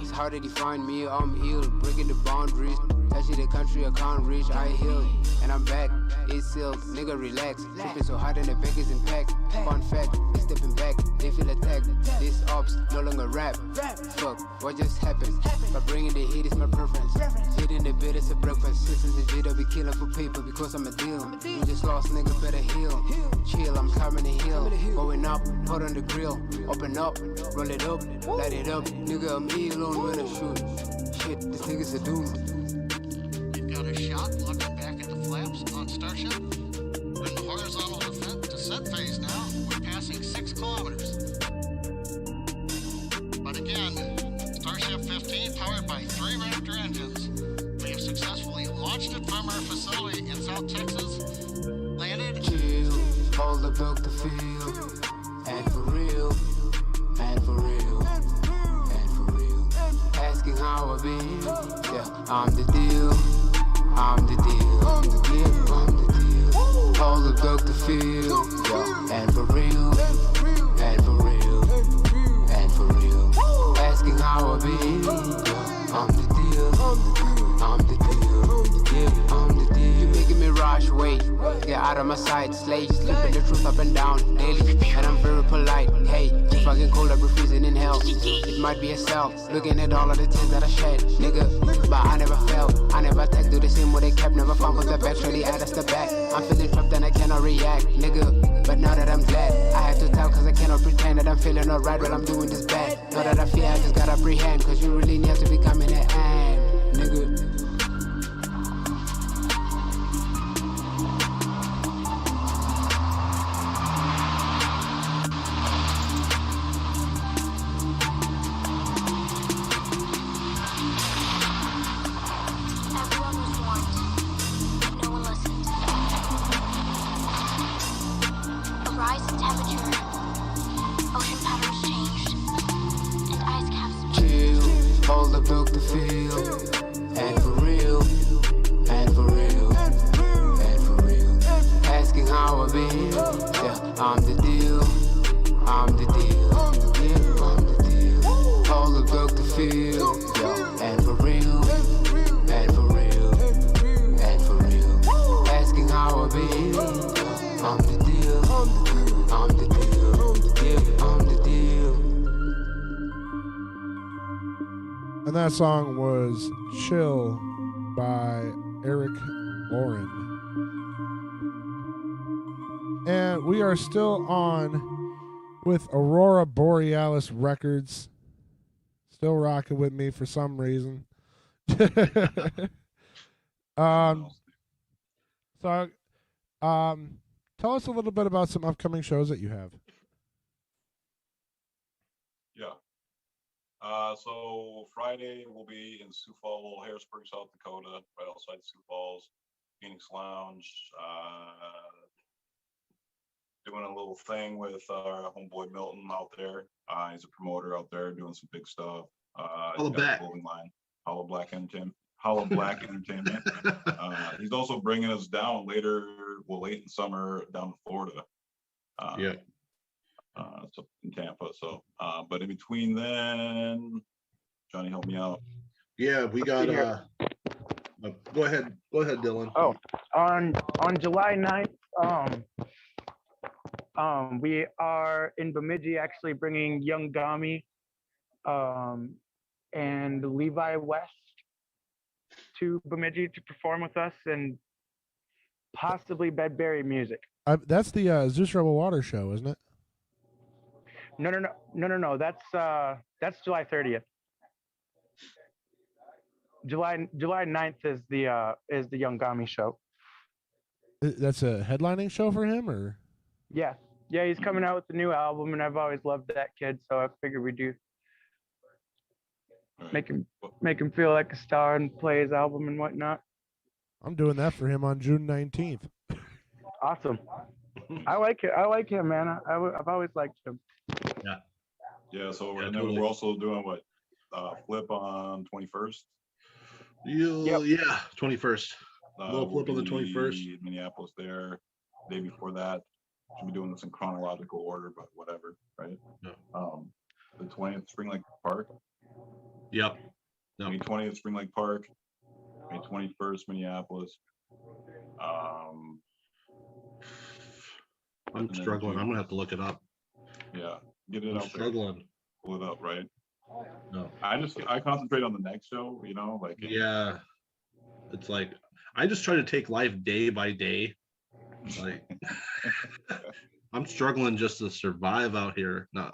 It's hard to define me. I'm healed, breaking the boundaries. Touching the country I can't reach. I healed, and I'm back. It's sealed, nigga relax. Tripping so hard and the back is impact. Fun fact, they stepping back, they feel attacked. This ops no longer rap. Fuck, what just happened? By bringing the heat is my preference. Hitting the bed is a breakfast. Sisters and Jada be killing for paper because I'm a deal. You just lost, nigga, better heal. Chill, I'm climbing the hill. Going up, put on the grill. Open up, roll it up, light it up. Nigga, I'm alone when I shoot. Shit, this nigga's a doom. Got a shot looking back at the flaps on Starship. We're in the horizontal descent phase now. We're passing 6 kilometers. But again, Starship 15 powered by 3 Raptor engines. We have successfully launched it from our facility in South Texas. Landed. Chill, hold the book to feel. And for real, and for real, and for real. Asking how I've been. Yeah, I'm the deal. I'm the deal. I'm the deal. I'm the deal. Hold the book to feel. Yeah, and for real, and for real, and for real. Asking how I've been. Yeah, I'm the deal. I'm the deal. Yeah, I'm the deal. You're making me rush, wait. Get out of my sight, slay, slipping the truth up and down daily. And I'm very polite. Hey, it's fucking cold, I've been freezing in hell. It might be a cell, looking at all of the tears that I shed, nigga. But I never fell, I never text, do the same what they kept, never found was the back, surely add us the back. I'm feeling trapped and I cannot react, nigga. But now that I'm glad, I had to tell cause I cannot pretend that I'm feeling alright while I'm doing this bad. Now that I feel I just gotta apprehend, cause you really need to be coming at hand, nigga. And that song was Chill by Eric Lauren. And we are still on with Aurora Borealis Records. Still rocking with me for some reason. So tell us a little bit about some upcoming shows that you have. Yeah. So Friday we'll be in Sioux Falls, Harrisburg, South Dakota, right outside Sioux Falls, Phoenix Lounge. Doing a little thing with our homeboy Milton out there. He's a promoter out there doing some big stuff. He's got a clothing line, Hollow Black Entertainment. He's also bringing us down late in summer down to Florida. So in Tampa. So, but in between then, Johnny, help me out. Yeah, we got Go ahead, Dylan. Oh, on July 9th, we are in Bemidji actually bringing Young Gami and Levi West to Bemidji to perform with us and possibly Bedberry Music. That's the Zeus Rebel Water show, isn't it? No. That's July 30th. July 9th is the Young Gami show. That's a headlining show for him, or? Yeah, he's coming out with the new album, and I've always loved that kid, so I figured we do make him feel like a star and play his album and whatnot. I'm doing that for him on June 19th. Awesome. I like it. I like him, man. I've always liked him. Yeah. Yeah. So Yeah, and totally. then we're also doing what Flip on 21st. Yeah, 21st. Little We'll Flip on the be 21st. in Minneapolis there. Day before that, should be doing this in chronological order, but whatever, right? Yeah. The 20th, Spring Lake Park. Yep. May 20th, Spring Lake Park. May 21st, Minneapolis. I'm struggling. I'm gonna have to look it up. Yeah, get it I'm out there. struggling. Pull it up, right? No. I concentrate on the next show, you know, like Yeah. It's like I just try to take life day by day. Like I'm struggling just to survive out here. No,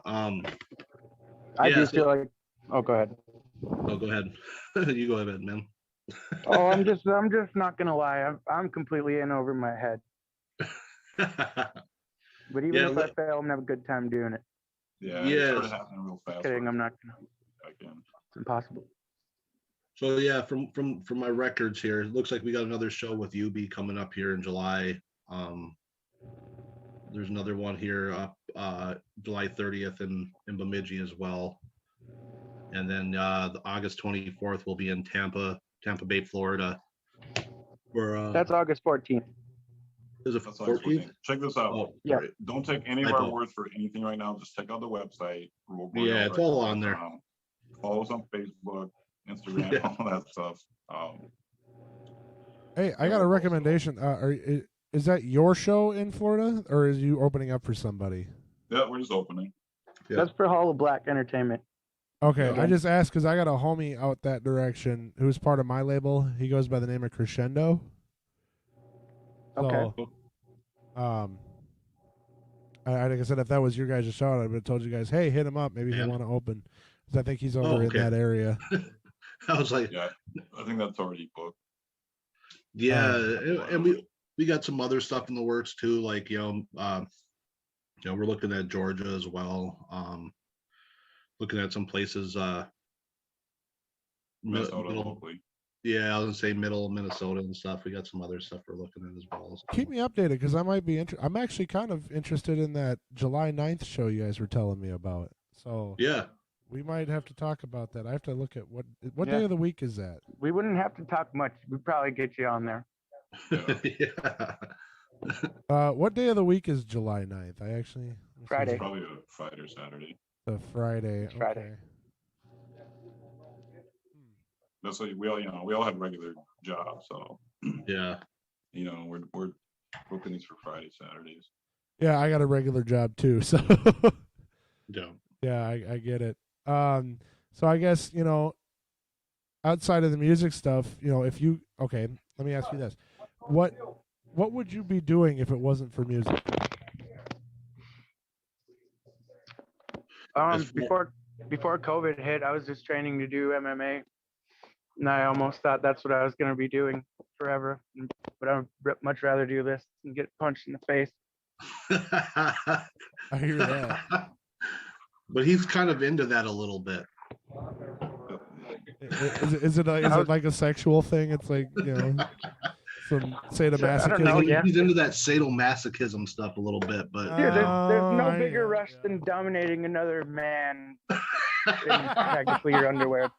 I do feel like. Oh, go ahead. Oh, go ahead. You go ahead, man. Oh, I'm just not gonna lie. I'm completely in over my head. But even if I fail, I'm gonna have a good time doing it. Yeah, it started happening real fast. Kidding, I'm not gonna. Again. It's impossible. So yeah, from my records here, it looks like we got another show with UB coming up here in July. There's another one here up July 30th in Bemidji as well. And then the August 24th will be in Tampa Bay, Florida. That's August 14th. Is it That's August 14th? Check this out. Oh, yeah. Don't take any of our words for anything right now. Just check out the website. Yeah, it's all on there. Follow us on Facebook, Instagram, all that stuff. Hey, I got a recommendation. Is that your show in Florida, or is you opening up for somebody? Yeah, we're just opening. Yeah. That's for Hollow Black Entertainment. Okay, Okay. I just asked because I got a homie out that direction who's part of my label. He goes by the name of Crescendo. Okay. So, like I said, if that was your guys' show, I would have told you guys, hey, hit him up. Maybe he'll want to open. Because I think he's over in that area. I was like, yeah, I think that's already booked. Yeah, and we got some other stuff in the works too. Like we're looking at Georgia as well. Looking at some places. Minnesota, hopefully. Yeah, I was gonna say middle Minnesota and stuff. We got some other stuff we're looking at as well. So. Keep me updated because I might be I'm actually kind of interested in that July 9th show you guys were telling me about. So yeah, we might have to talk about that. I have to look at what day of the week is that? We wouldn't have to talk much. We'd probably get you on there. Yeah. What day of the week is July 9th? I actually Friday. It's probably a Friday or Saturday. The Friday. It's Friday. Okay. That's what we all have regular jobs, so yeah. We're booking these for Friday, Saturdays. Yeah, I got a regular job too, so yeah, I get it. So I guess outside of the music stuff, if you let me ask you this: what would you be doing if it wasn't for music? Before COVID hit, I was just training to do MMA, and I almost thought that's what I was going to be doing forever. But I would much rather do this than get punched in the face. I hear that. But he's kind of into that a little bit. Is it like a sexual thing? It's like some sadomasochism. He's into that sadomasochism stuff a little bit, but dude, there's no bigger rush than dominating another man in practically your underwear.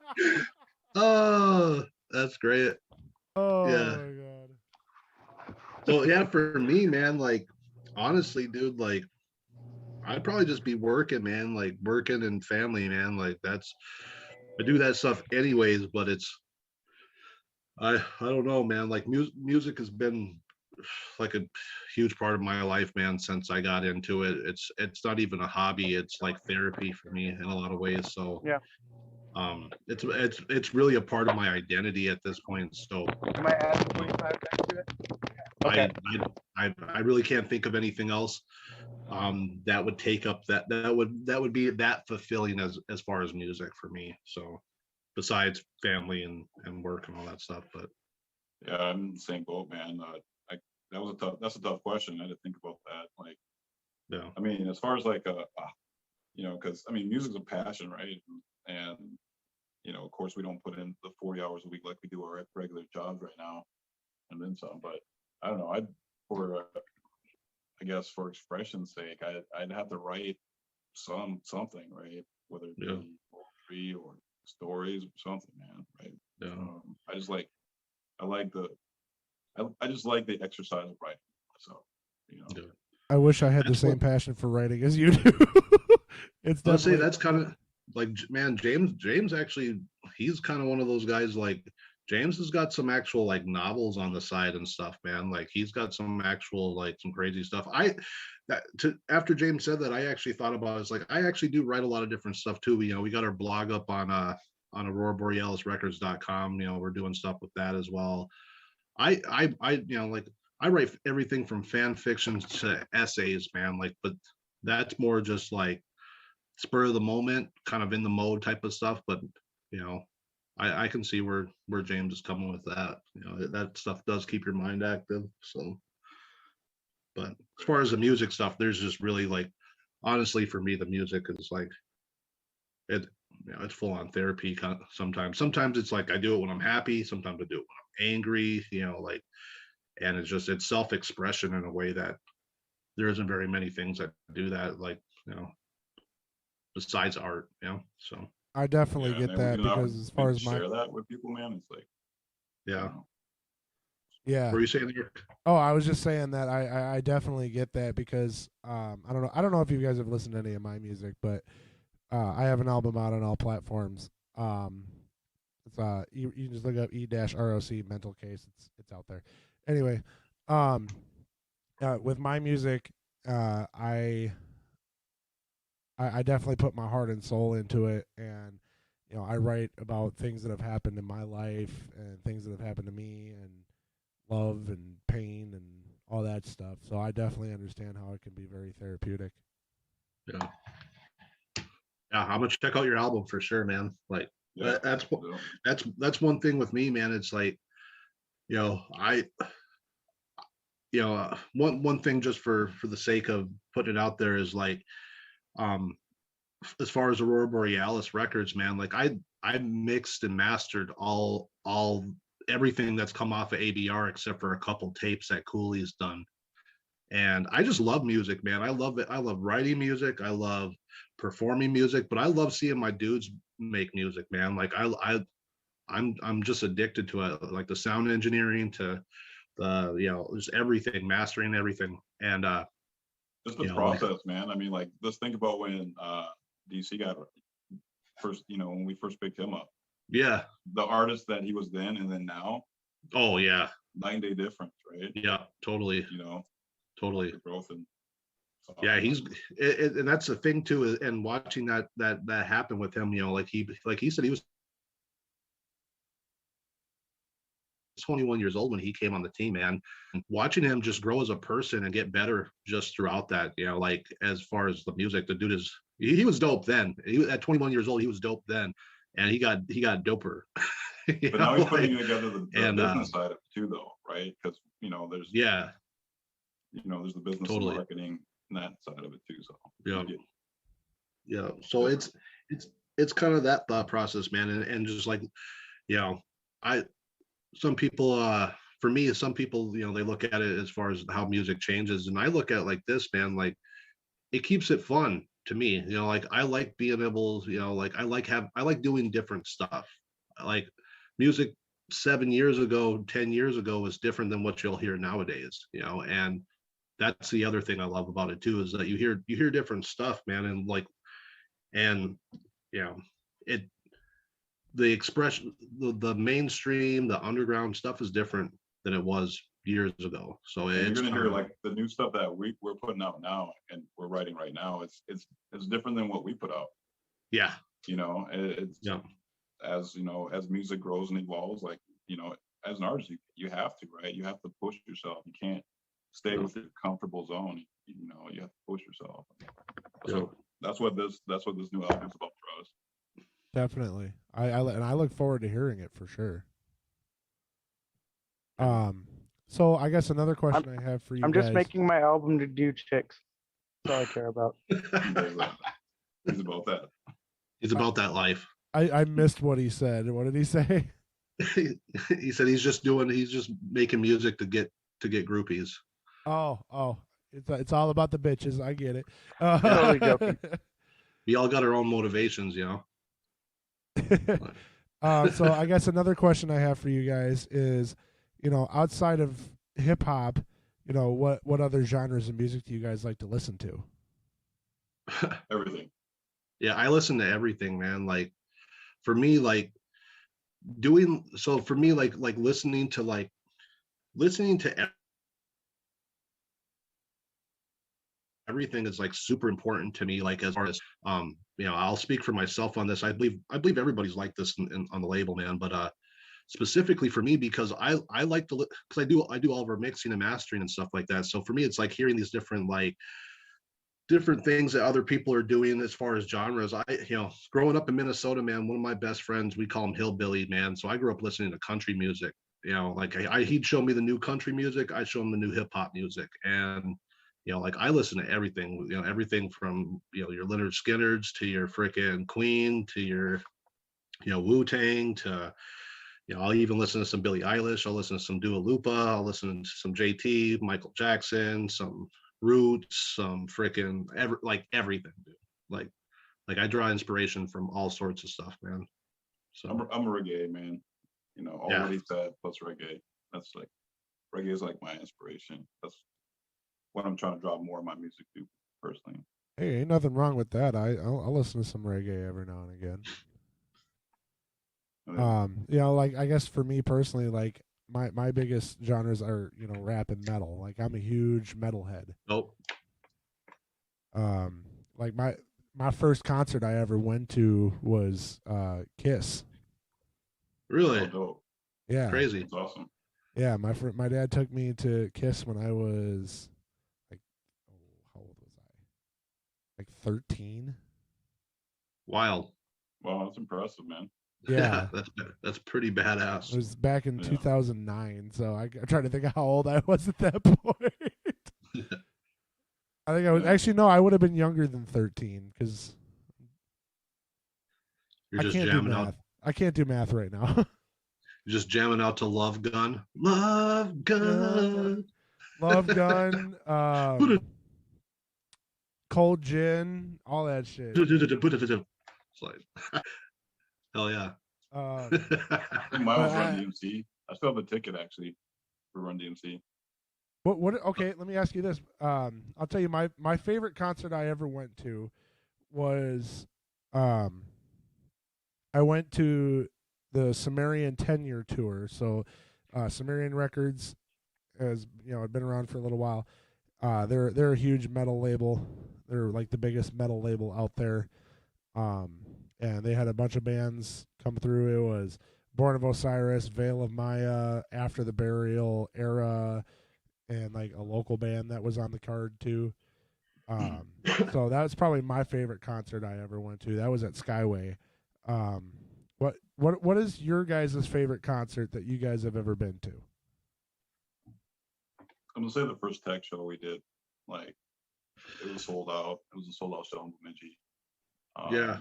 Oh, that's great. Oh yeah. My god. So yeah, for me, man, like honestly, dude, like I'd probably just be working, man, like working and family, man. Like I do that stuff anyways, but it's I don't know, man. Like music has been like a huge part of my life, man, since I got into it. It's not even a hobby, it's like therapy for me in a lot of ways. So Yeah. it's really a part of my identity at this point. So Am I adding 25 next to it? Okay. I really can't think of anything else that would take up that would be that fulfilling as far as music for me. So besides family and work and all that stuff, but Yeah, I'm in the same boat, man. That's a tough question. I had to think about that. Like, yeah, I mean, as far as like because I mean, music's a passion, right? And of course, we don't put in the 40 hours a week like we do our regular jobs right now, and then some. But I don't know. I guess for expression's sake, I'd have to write something, right? Whether it be yeah, poetry or stories or something, man, right? yeah. I just like I like the I just like the exercise of writing. So, Yeah. I wish I had the That's same what passion for writing as you do. It's I'll say. definitely That's kind of like, man, James actually, he's kind of one of those guys. Like James has got some actual like novels on the side and stuff, man. Like he's got some actual like some crazy stuff. After James said that, I actually thought about it. It's like I actually do write a lot of different stuff too. We got our blog up on Aurora Borealis Records.com. We're doing stuff with that as well. Like I write everything from fan fiction to essays, man. Like, but that's more just like spur of the moment, kind of in the mode type of stuff. But you know, I can see where James is coming with that. That stuff does keep your mind active. So, but as far as the music stuff, there's just really like, honestly, for me, the music is like it. It's full on therapy. Sometimes, it's like I do it when I'm happy. Sometimes I do it when I'm angry. Like, and it's self expression in a way that there isn't very many things that do that. Like, besides art. So I definitely yeah, get man, that because as far as my share that with people, man. It's like, yeah. yeah. What are you saying there? Oh, I was just saying that I definitely get that because I don't know if you guys have listened to any of my music, but I have an album out on all platforms. It's you can just look up E-ROC Mental Case. It's out there. Anyway, um with my music, I definitely put my heart and soul into it, and I write about things that have happened in my life and things that have happened to me and love and pain and all that stuff. So I definitely understand how it can be very therapeutic. Yeah. Yeah, I'm gonna check out your album for sure, man. Like yeah, that's one thing with me, man. It's like, I one thing just for the sake of putting it out there is like, as far as Aurora Borealis records, man, like I mixed and mastered all everything that's come off of ABR except for a couple tapes that Cooley's done. And I just love music, man. I love it. I love writing music. I love performing music, but I love seeing my dudes make music, man. Like I'm just addicted to it, like the sound engineering to the just everything, mastering everything. And just the process, man. I mean, like, let's think about when DC got first, when we first picked him up. Yeah. The artist that he was then and then now. Oh yeah. 9-day difference, right? Yeah, totally. Totally. Growth and yeah, and that's the thing too. And watching that happen with him, like he said, he was 21 years old when he came on the team, man. And watching him just grow as a person and get better just throughout that, like as far as the music, the dude he was dope then. At 21 years old, he was dope then, and he got doper. But now he's putting together the business side of it too, though, right? Because there's there's the business and marketing and that side of it too. So yeah. So it's kind of that thought process, man, and just like some people for me, some people they look at it as far as how music changes, and I look at it like this, man. Like it keeps it fun to me. Like I like being able, like I like doing different stuff. Like music 7 years ago, 10 years ago was different than what you'll hear nowadays. And that's the other thing I love about it too, is that you hear different stuff, man, and like, and it the expression, the mainstream, the underground stuff is different than it was years ago. So And you're it's gonna hear like the new stuff that we're putting out now and we're writing right now. It's different than what we put out. yeah, You know, it's yeah, as you know, as music grows and evolves, like, you know, as an artist, you have to, right? You have to push yourself. You can't stay with your comfortable zone. You know, you have to push yourself. So that's what this new album is about for us. Definitely. And I look forward to hearing it for sure. So I guess another question I have for you I'm guys. just making my album to do chicks. That's all I care about. He's about that. He's about that life. I missed what he said. What did he say? He said he's just making music to get groupies. Oh, it's all about the bitches. I get it. Totally joking. We all got our own motivations, you know. So I guess another question I have for you guys is, you know, outside of hip hop, you know, what other genres of music do you guys like to listen to? Everything. Yeah, I listen to everything, man. Like for me, like listening to everything is like super important to me. Like as far as you know, I'll speak for myself on this. I believe everybody's like this on the label, man. But specifically for me, because I like to, because I do all of our mixing and mastering and stuff like that. So for me, it's like hearing these different things that other people are doing as far as genres. You know, growing up in Minnesota, man, one of my best friends, we call him Hillbilly, man. So I grew up listening to country music. You know, like he'd show me the new country music, I show him the new hip hop music, and you know, like I listen to everything. You know, everything from, you know, your Leonard Skinnards to your frickin' Queen to your, you know, Wu-Tang to, you know, I'll even listen to some Billie Eilish. I'll listen to some Dua Lipa. I'll listen to some JT, Michael Jackson, some Roots, some frickin' everything, dude. Like I draw inspiration from all sorts of stuff, man. So I'm a reggae man. You know, all what he said plus reggae. That's like reggae is like my inspiration. That's what I'm trying to draw more of my music to personally. Hey, ain't nothing wrong with that. I'll listen to some reggae every now and again. You know, like I guess for me personally, like my biggest genres are, you know, rap and metal. Like I'm a huge metalhead. Nope. Like my first concert I ever went to was Kiss. Really? Oh, Yeah. Crazy. That's awesome. Yeah, my dad took me to Kiss when I was like, how old was I? Like 13. Wild. Wow, that's impressive, man. Yeah. That's pretty badass. It was back in 2009, so I'm trying to think of how old I was at that point. I think I was actually no, I would have been younger than 13 because You're I just can't do jamming math. out. I can't do math right now. You're just jamming out to Love Gun. Love Gun. Love Gun, Cold Gin, all that shit. It's like, hell yeah. I think mine was Run DMC. I still have a ticket actually for Run DMC. What okay, let me ask you this. I'll tell you my favorite concert I ever went to was I went to the Sumerian 10-year tour. So Sumerian Records has, you know, had been around for a little while. They're a huge metal label. They're like the biggest metal label out there. And they had a bunch of bands come through. It was Born of Osiris, Veil of Maya, After the Burial, Era, and like a local band that was on the card too. So that was probably my favorite concert I ever went to. That was at Skyway. What is your guys' favorite concert that you guys have ever been to? I'm gonna say the first tech show we did. Like it was sold out. It was a sold out show in Bemidji. Yeah.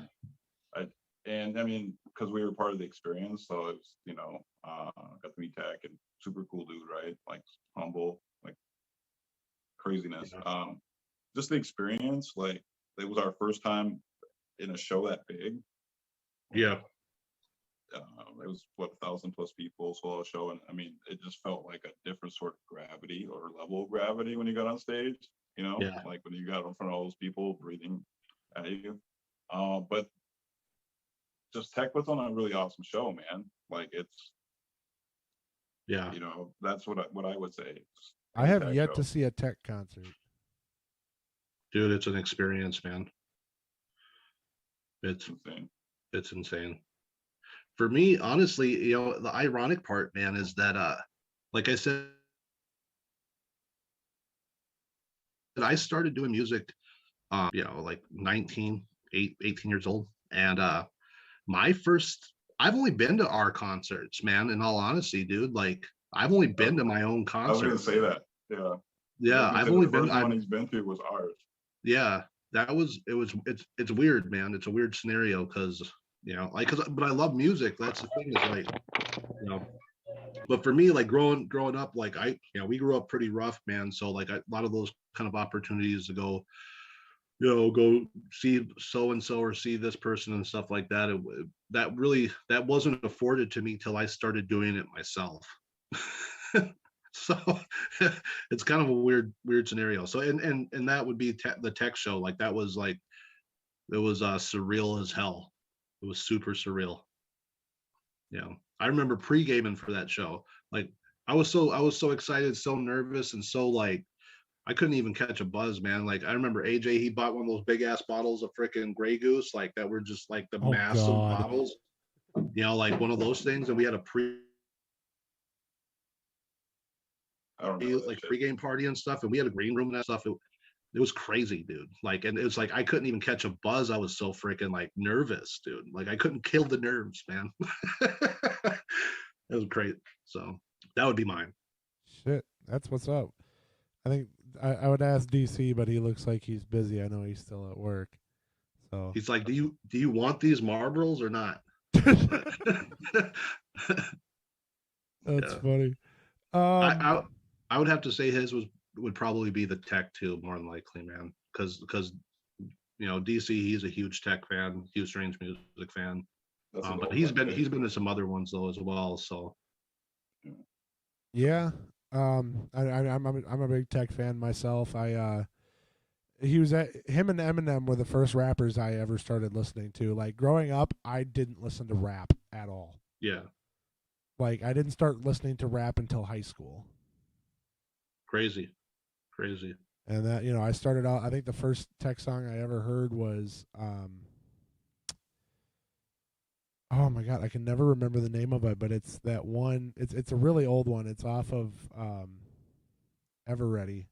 I mean, because we were part of the experience, so it was, you know, got to meet Tech and super cool dude, right? Like humble, like craziness. Just the experience, like it was our first time in a show that big. Yeah. It was 1,000+ people, sold out show, and I mean, it just felt like a different sort of gravity or level of gravity when you got on stage. You know, like when you got in front of all those people breathing at you. But just Tech was on a really awesome show, man. Like it's, Yeah. that's what I would say. I have Tech yet show. to see a Tech concert. Dude, it's an experience, man. It's insane. It's insane. For me, honestly, the ironic part, man, is that like I said, I started doing music like 18 years old. And I've only been to our concerts, man, in all honesty, dude. Like I've only been to my own I was concert. gonna say that. Yeah. Yeah, I've only the been. first one he's been to was ours. Yeah, it's weird, man. It's a weird scenario because but I love music. That's the thing is like, but for me, like growing up, like we grew up pretty rough, man. So like a lot of those kind of opportunities to go, go see so and so or see this person and stuff like that. That wasn't afforded to me till I started doing it myself. So it's kind of a weird scenario. So and that would be the Tech show. Like that was like it was surreal as hell. It was super surreal. I remember pre-gaming for that show. Like I was so excited, so nervous, and so like I couldn't even catch a buzz, man. Like I remember AJ, he bought one of those big ass bottles of freaking Grey Goose, like that were just like the massive God. bottles, like one of those things. And we had a pre-game party and stuff, and we had a green room and that stuff. It was crazy, dude. Like, and it was like I couldn't even catch a buzz. I was so freaking like nervous, dude. Like I couldn't kill the nerves, man. It was great. So that would be mine. Shit, that's what's up. I think I would ask DC, but he looks like he's busy. I know he's still at work. So he's like, do you want these Marlboros or not? That's funny. I would have to say his would probably be the Tech too, more than likely, man. Because DC, he's a huge Tech fan, huge Strange music fan. But he's been to some other ones though as well. So yeah, I'm a big Tech fan myself. He was him and Eminem were the first rappers I ever started listening to. Like growing up, I didn't listen to rap at all. Yeah. Like I didn't start listening to rap until high school. Crazy. And that, I started out, I think the first Tech song I ever heard was, oh my God, I can never remember the name of it, but it's that one, it's a really old one. It's off of Ever Ready.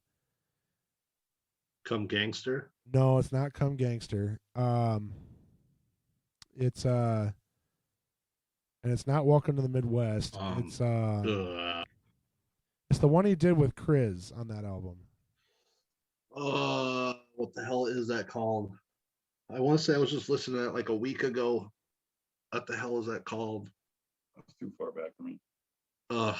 Come Gangster? No, it's not Come Gangster. It's and it's not Welcome to the Midwest. It's the one he did with Chris on that album. What the hell is that called? I want to say I was just listening to it like a week ago. What the hell is that called? That's too far back for me. I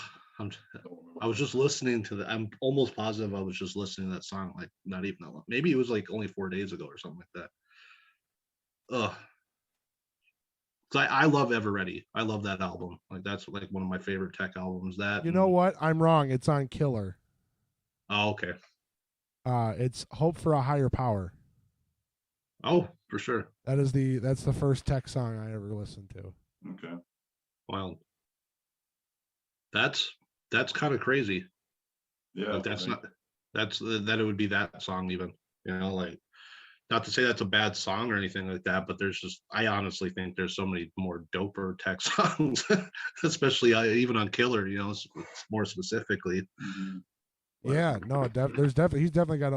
was just listening to I'm almost positive I was just listening to that song like not even that long. Maybe it was like only 4 days ago or something like that. I love Ever Ready. I love that album. Like that's like one of my favorite Tech albums. That You know what? I'm wrong. It's on Killer. Oh, okay. It's Hope for a Higher Power. Oh, for sure. That's the first Tech song I ever listened to. Okay. Wow. That's kind of crazy. Yeah. Like that it would be that song even. Like not to say that's a bad song or anything like that, but I honestly think there's so many more doper Tech songs, especially even on Killer, more specifically. Mm-hmm. Yeah, no, he's definitely got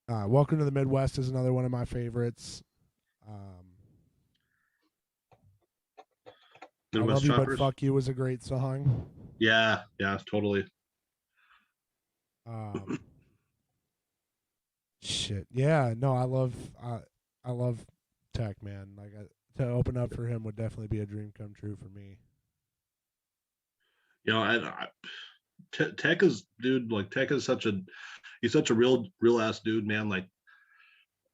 Welcome to the Midwest is another one of my favorites. I Love You But Fuck You was a great song. Yeah, totally. Shit. Yeah, no, I love Tech, man. Like to open up for him would definitely be a dream come true for me. Tech is, dude, like Tech is he's such a real ass dude, man. Like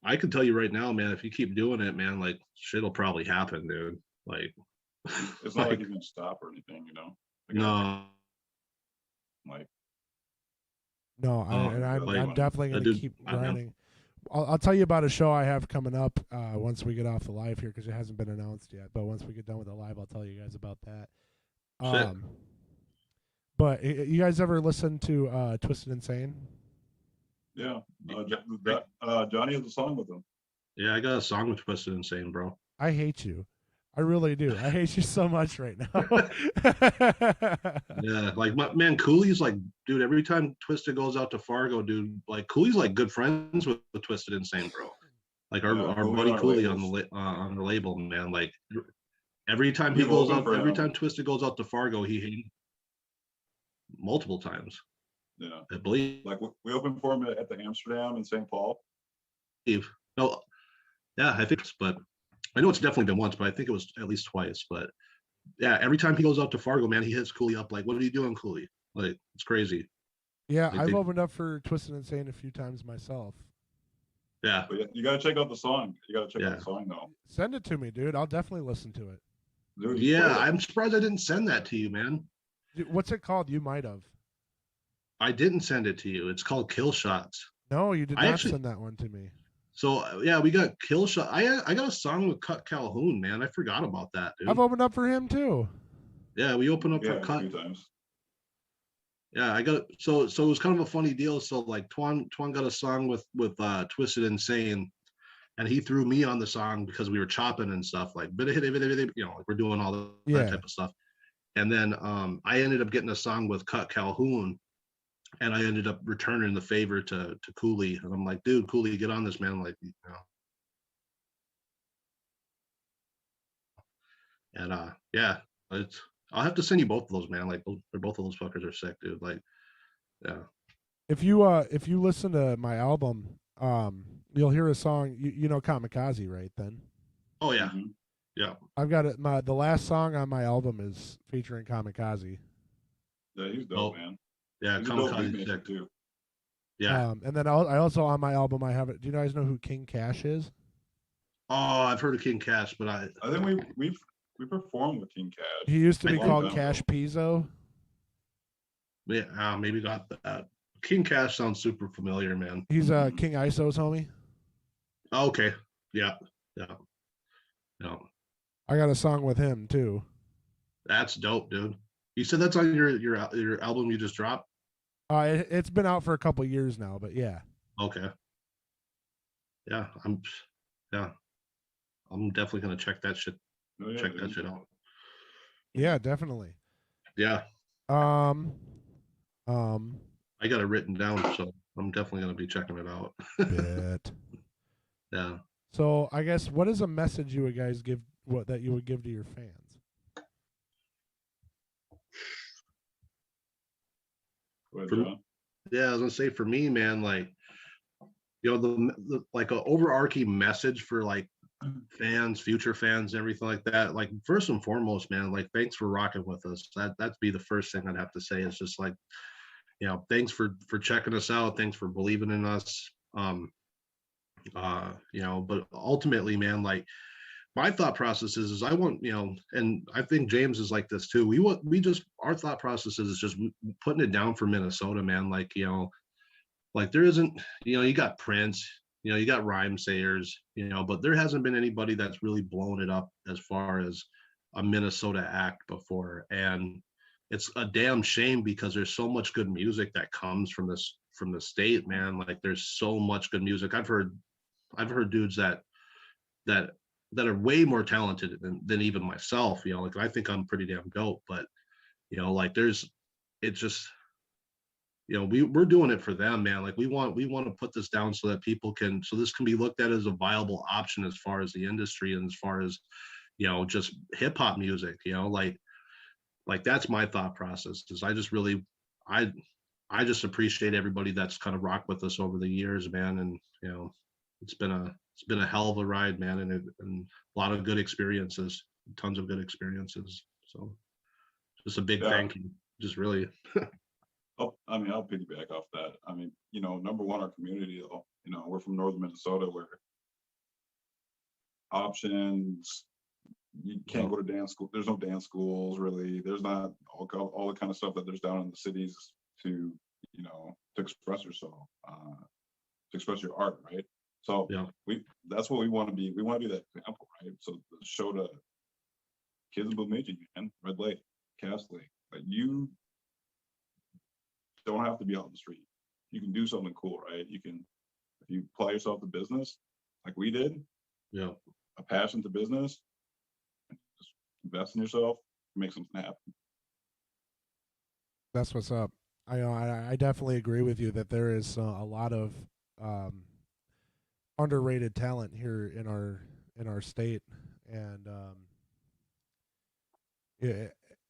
I can tell you right now, man, if you keep doing it, man, like shit'll probably happen, dude. Like it's not like you can stop or anything, No. Like no, I'm definitely gonna keep grinding. I'll tell you about a show I have coming up once we get off the live here because it hasn't been announced yet. But once we get done with the live, I'll tell you guys about that. Shit. But you guys ever listen to Twisted Insane? Yeah. Johnny has a song with them. Yeah, I got a song with Twisted Insane, bro. I hate you. I really do. I hate you so much right now. Yeah, like man, Cooley's like, dude, every time Twisted goes out to Fargo, dude, like Cooley's like good friends with Twisted Insane, bro. Like our buddy Cooley on the label, man. Like every time he goes out, every time Twisted goes out to Fargo, he multiple times. Yeah, I believe. Like we opened for him at the Amsterdam in St. Paul. No, yeah, I think, but I know it's definitely been once, but I think it was at least twice. But yeah, every time he goes out to Fargo, man, he hits Cooley up like, "What are you doing, Cooley?" Like it's crazy. Yeah, like, I've opened up for Twisted Insane a few times myself. Yeah, but you gotta check out the song. You gotta check out the song though. Send it to me, dude. I'll definitely listen to it. Dude, yeah, I'm surprised I didn't send that to you, man. Dude, what's it called? You might have. I didn't send it to you. It's called Kill Shots. No, you did not send that one to me. So yeah, we got Kill Shot. I got a song with Cut Calhoun, man. I forgot about that, dude. I've opened up for him too. Yeah, we opened up for Cut. A few times. Yeah, I got so it was kind of a funny deal. So like Twan got a song with Twisted Insane, and he threw me on the song because we were chopping and stuff, like you know, like we're doing all that type of stuff. And then I ended up getting a song with Cut Calhoun, and I ended up returning the favor to Cooley. And I'm like, dude, Cooley, get on this, man. Like, you know. And yeah, I'll have to send you both of those, man. Like, both of those fuckers are sick, dude. Like, yeah. If you listen to my album, you'll hear a song. You know Kamikaze, right? Then. Oh yeah, yeah. I've got it. The last song on my album is featuring Kamikaze. Yeah, he's dope, man. Yeah, Kamikaze sick too. Yeah. And then I also on my album I have it. Do you guys know who King Cash is? Oh, I've heard of King Cash, but I think we performed with King Cash. He used to be called Cash Pizzo. Yeah, maybe not that. King Cash sounds super familiar, man. He's King ISO's homie. Oh, okay. Yeah. I got a song with him too. That's dope, dude. You said that's on your album you just dropped? It's been out for a couple years now, but yeah. Okay. Yeah, I'm definitely gonna check that shit. That shit out. Yeah, definitely. Yeah. I got it written down, so I'm definitely gonna be checking it out. Bet. Yeah. So I guess what is a message you would guys give that you would give to your fans? Yeah, I was gonna say for me, man, like, you know, the like a overarching message for like fans, future fans, everything like that. Like first and foremost, man, like thanks for rocking with us. That'd be the first thing I'd have to say. Is just like, you know, thanks for checking us out. Thanks for believing in us. You know, but ultimately, man, like my thought process is I want, you know, and I think James is like this too. Our thought process is just putting it down for Minnesota, man. Like, you know, like there isn't, you know, you got Prince, you know, you got Rhyme Sayers, you know, but there hasn't been anybody that's really blown it up as far as a Minnesota act before. And it's a damn shame because there's so much good music that comes from the state, man. Like there's so much good music. I've heard dudes that are way more talented than even myself, you know, like I think I'm pretty damn dope, but you know, like it's just, you know, we're doing it for them, man. Like we want to put this down so that this can be looked at as a viable option as far as the industry and as far as, you know, just hip hop music, you know, like that's my thought process. Is I just really, I just appreciate everybody that's kind of rocked with us over the years, man. And, you know, it's been a hell of a ride, man. And a lot of good experiences, tons of good experiences. So just a big thank you. Just really. I'll piggyback off that. I mean, you know, number one, our community, though, you know, we're from northern Minnesota where options, you can't go to dance school. There's no dance schools really. There's not all the kind of stuff that there's down in the cities to, you know, to express yourself, to express your art, right? So that's what we want to be. We want to be that example, right? So show the kids in Bemidji, man, Red Lake, Cass Lake, that you don't have to be out in the street. You can do something cool, right? You can, if you apply yourself to business like we did, a passion to business, and just invest in yourself, make something happen. That's what's up. I definitely agree with you that there is a lot of underrated talent here in our state, and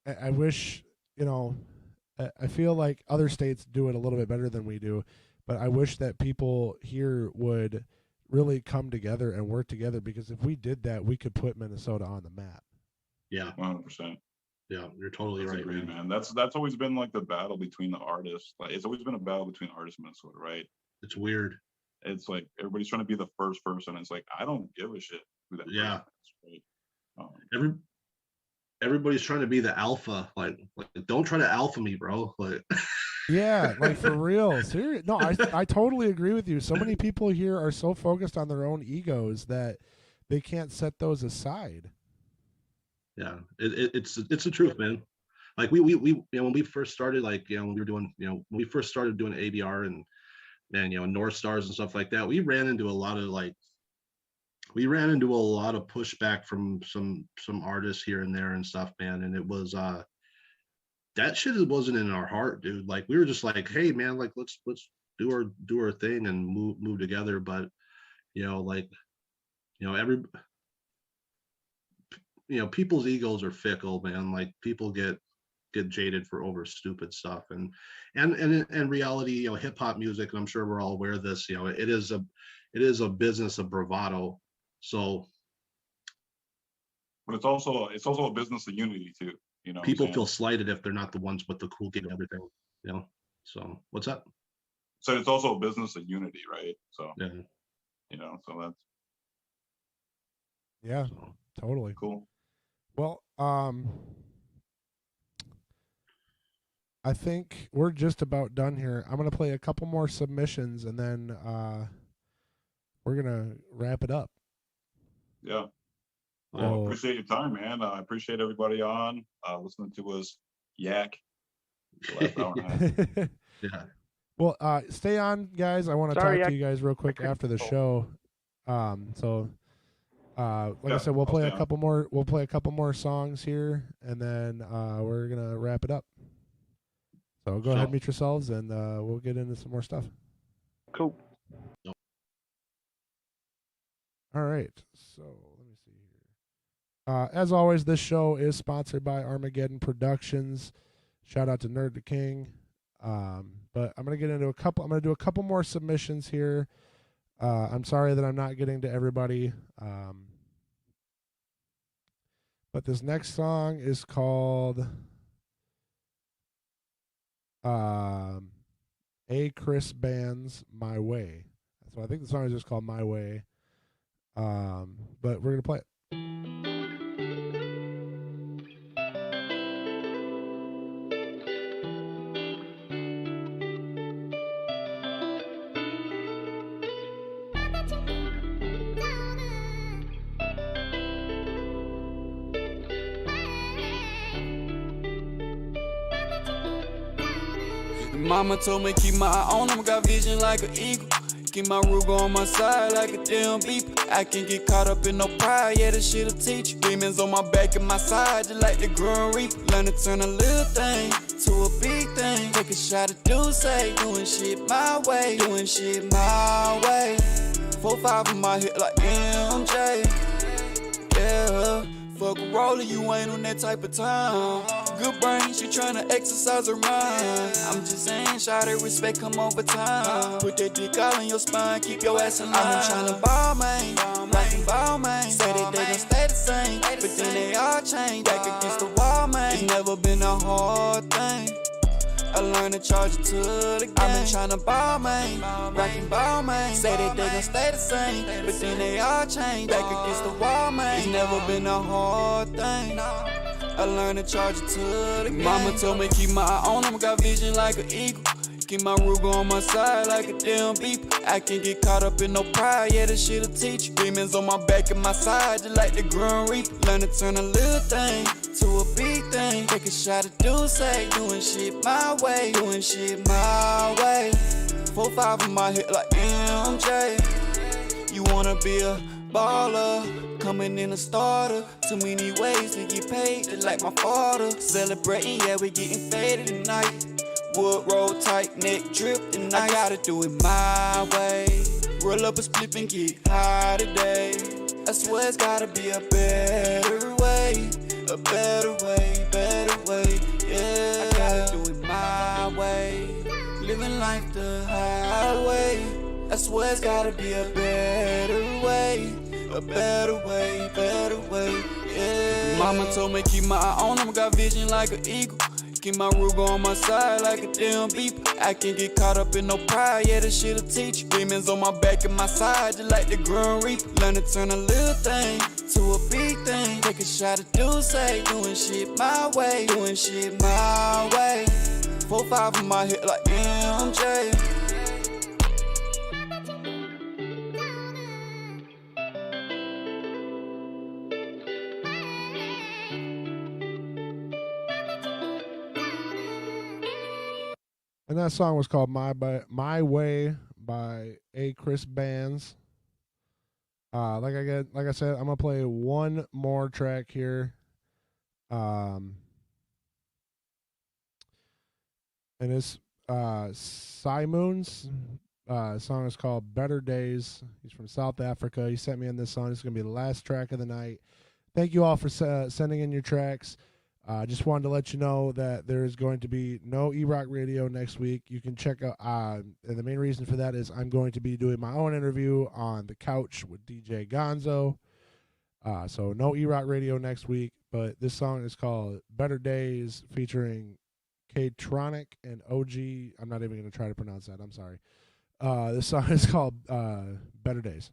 I wish, I feel like other states do it a little bit better than we do, but I wish that people here would really come together and work together, because if we did that, we could put Minnesota on the map. Yeah, 100%. Yeah, you're totally right, man. That's always been like the battle between the artists. Like, it's always been a battle between artists in Minnesota, right? It's weird. It's like everybody's trying to be the first person. It's like, I don't give a shit who that person is, right? Everybody's trying to be the alpha. Like don't try to alpha me, bro. Like yeah, like for real. Serious. No, I totally agree with you. So many people here are so focused on their own egos that they can't set those aside. Yeah, it's the truth, man. Like we when we first started, like when we were doing, when we first started doing ABR and North Stars and stuff like that, we ran into a lot of pushback from some artists here and there and stuff, man. And it was that shit wasn't in our heart, dude. Like we were just like, hey man, like let's do our thing and move together. But people's egos are fickle, man. Like people get jaded for over stupid stuff, and reality, hip hop music, and I'm sure we're all aware of this, it is a business of bravado. So, but it's also a business of unity too. People feel slighted if they're not the ones with the cool kid and everything. So what's up? So it's also a business of unity, right? So yeah, so that's totally cool. Well, I think we're just about done here. I'm gonna play a couple more submissions, and then we're gonna wrap it up. Yeah. Well, appreciate your time, man. I appreciate everybody on listening to us yak the last hour and a half. Yeah. Well, stay on, guys. I want to talk to you guys real quick after the show. Like I said, we'll play a couple more. We'll play a couple more songs here, and then we're gonna wrap it up. So go ahead, meet yourselves, and we'll get into some more stuff. Cool. All right. So let me see here. As always, this show is sponsored by Armageddon Productions. Shout out to Nerd the King. But I'm gonna get into I'm gonna do a couple more submissions here. I'm sorry that I'm not getting to everybody. But this next song is called A. Chris Band's My Way. So I think the song is just called My Way. But we're going to play it. Mama told me keep my eye on him, got vision like an eagle. Keep my Ruger on my side like a damn beeper. I can't get caught up in no pride, yeah, this shit'll teach you. Demons on my back and my side, just like the Green Reaper. Learn to turn a little thing to a big thing. Take a shot at say, doing shit my way, doing shit my way. 4-5 in my head like MJ, yeah. Fuck a roller, you ain't on that type of time. Good brain, she tryna exercise her mind. I'm just saying, shawty, respect come over time. Put that dick all in your spine, keep your ass in line. I'm tryna ball, man, rockin' ball, man. Say that they gon' stay the same, but then they all change. Back against the wall, man. It's never been a hard thing. I learned to charge it to the game. I've been tryna ball, man, rockin' ball, man. Say that they gon' stay the same, but then they all change. Back against the wall, man. It's never been a hard thing. I learned to charge it to the game. Mama told me keep my eye on him, got vision like an eagle. Keep my Ruger on my side like a damn beep. I can't get caught up in no pride, yeah, this shit'll teach you. Demons on my back and my side, just like the Grim Reaper. Learn to turn a little thing to a big thing. Take a shot of say, doing shit my way, doing shit my way. 4-5 in my head like MJ. You wanna be a baller, coming in a starter. Too many ways to get paid, just like my father. Celebrating, yeah, we getting faded tonight. Wood roll tight, neck drip, and I gotta do it my way. Roll up a split and get high today. I swear it's gotta be a better way, a better way, yeah. I gotta do it my way, living life the highway. I swear it's gotta be a better way, yeah. Mama told me keep my eye on him, got vision like an eagle. Keep my Ruger on my side like a damn beep. I can't get caught up in no pride, yeah, this shit'll teach you. Demons on my back and my side, just like the Grim Reaper. Learn to turn a little thing to a big thing. Take a shot of say, doing shit my way, doing shit my way. 4-5 in my head like MJ. And that song was called My Way by A. Chris Bands. Like I said, I'm gonna play one more track here. And it's Simoon's song is called Better Days. He's from South Africa. He sent me in this song. It's gonna be the last track of the night. Thank you all for sending in your tracks. Just wanted to let you know that there is going to be no E-Roc Radio next week. You can check out, and the main reason for that is I'm going to be doing my own interview on the couch with DJ Gonzo. So no E-Roc Radio next week, but this song is called Better Days featuring K-Tronic and OG. I'm not even going to try to pronounce that. I'm sorry. This song is called Better Days.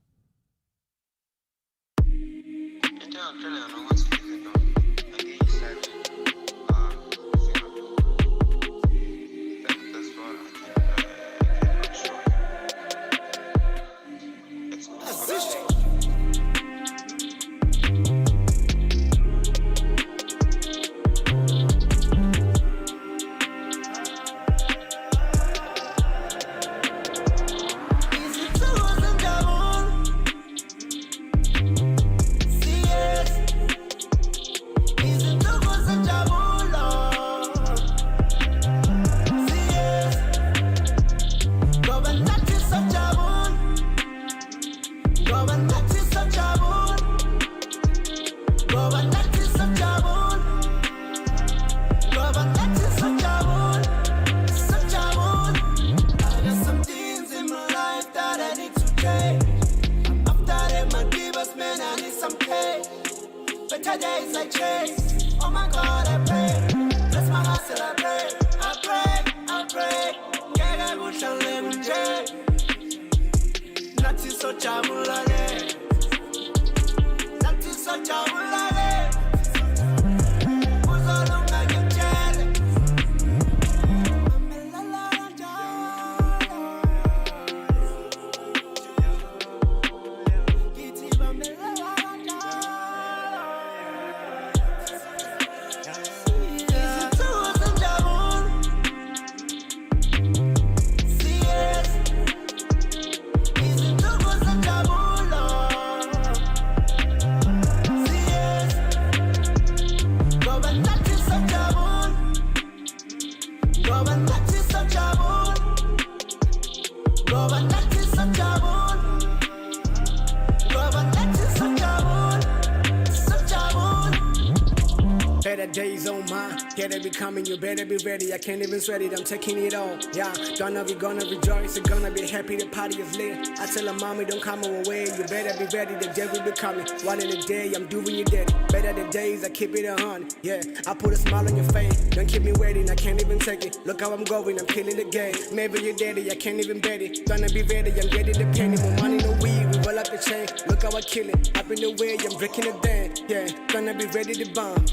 Coming, you better be ready. I can't even sweat it, I'm taking it all. Yeah, gonna rejoice, you're gonna be happy, the party is lit. I tell her, mommy, don't come away. You better be ready, the day will be coming. One in a day, I'm doing you dead. Better the days, I keep it 100. Yeah, I put a smile on your face. Don't keep me waiting, I can't even take it. Look how I'm going, I'm killing the game. Maybe you're daddy, I can't even bet it. Gonna be ready, I'm getting the penny. More money, no weed, we roll up the chain. Look how I kill it. Up in the way, I'm breaking it down. Yeah, gonna be ready to bomb.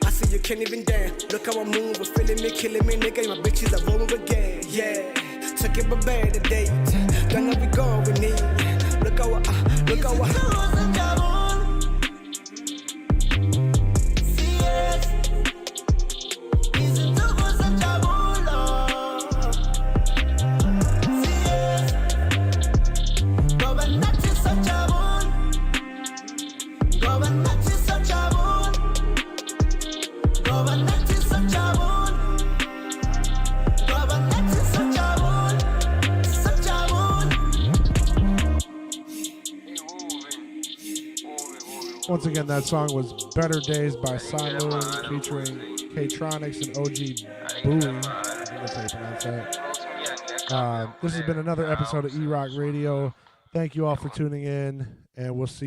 I see you can't even dance. Look how I move, we're feeling me, killing me, nigga. My bitches are rolling again. Yeah. took it but better date. Gonna be going with me. Look how Once again, that song was Better Days by Saloon featuring K-Tronics and OG Bowie. I think that's how you pronounce that. This has been another episode of E-Roc Radio. Thank you all for tuning in, and we'll see you.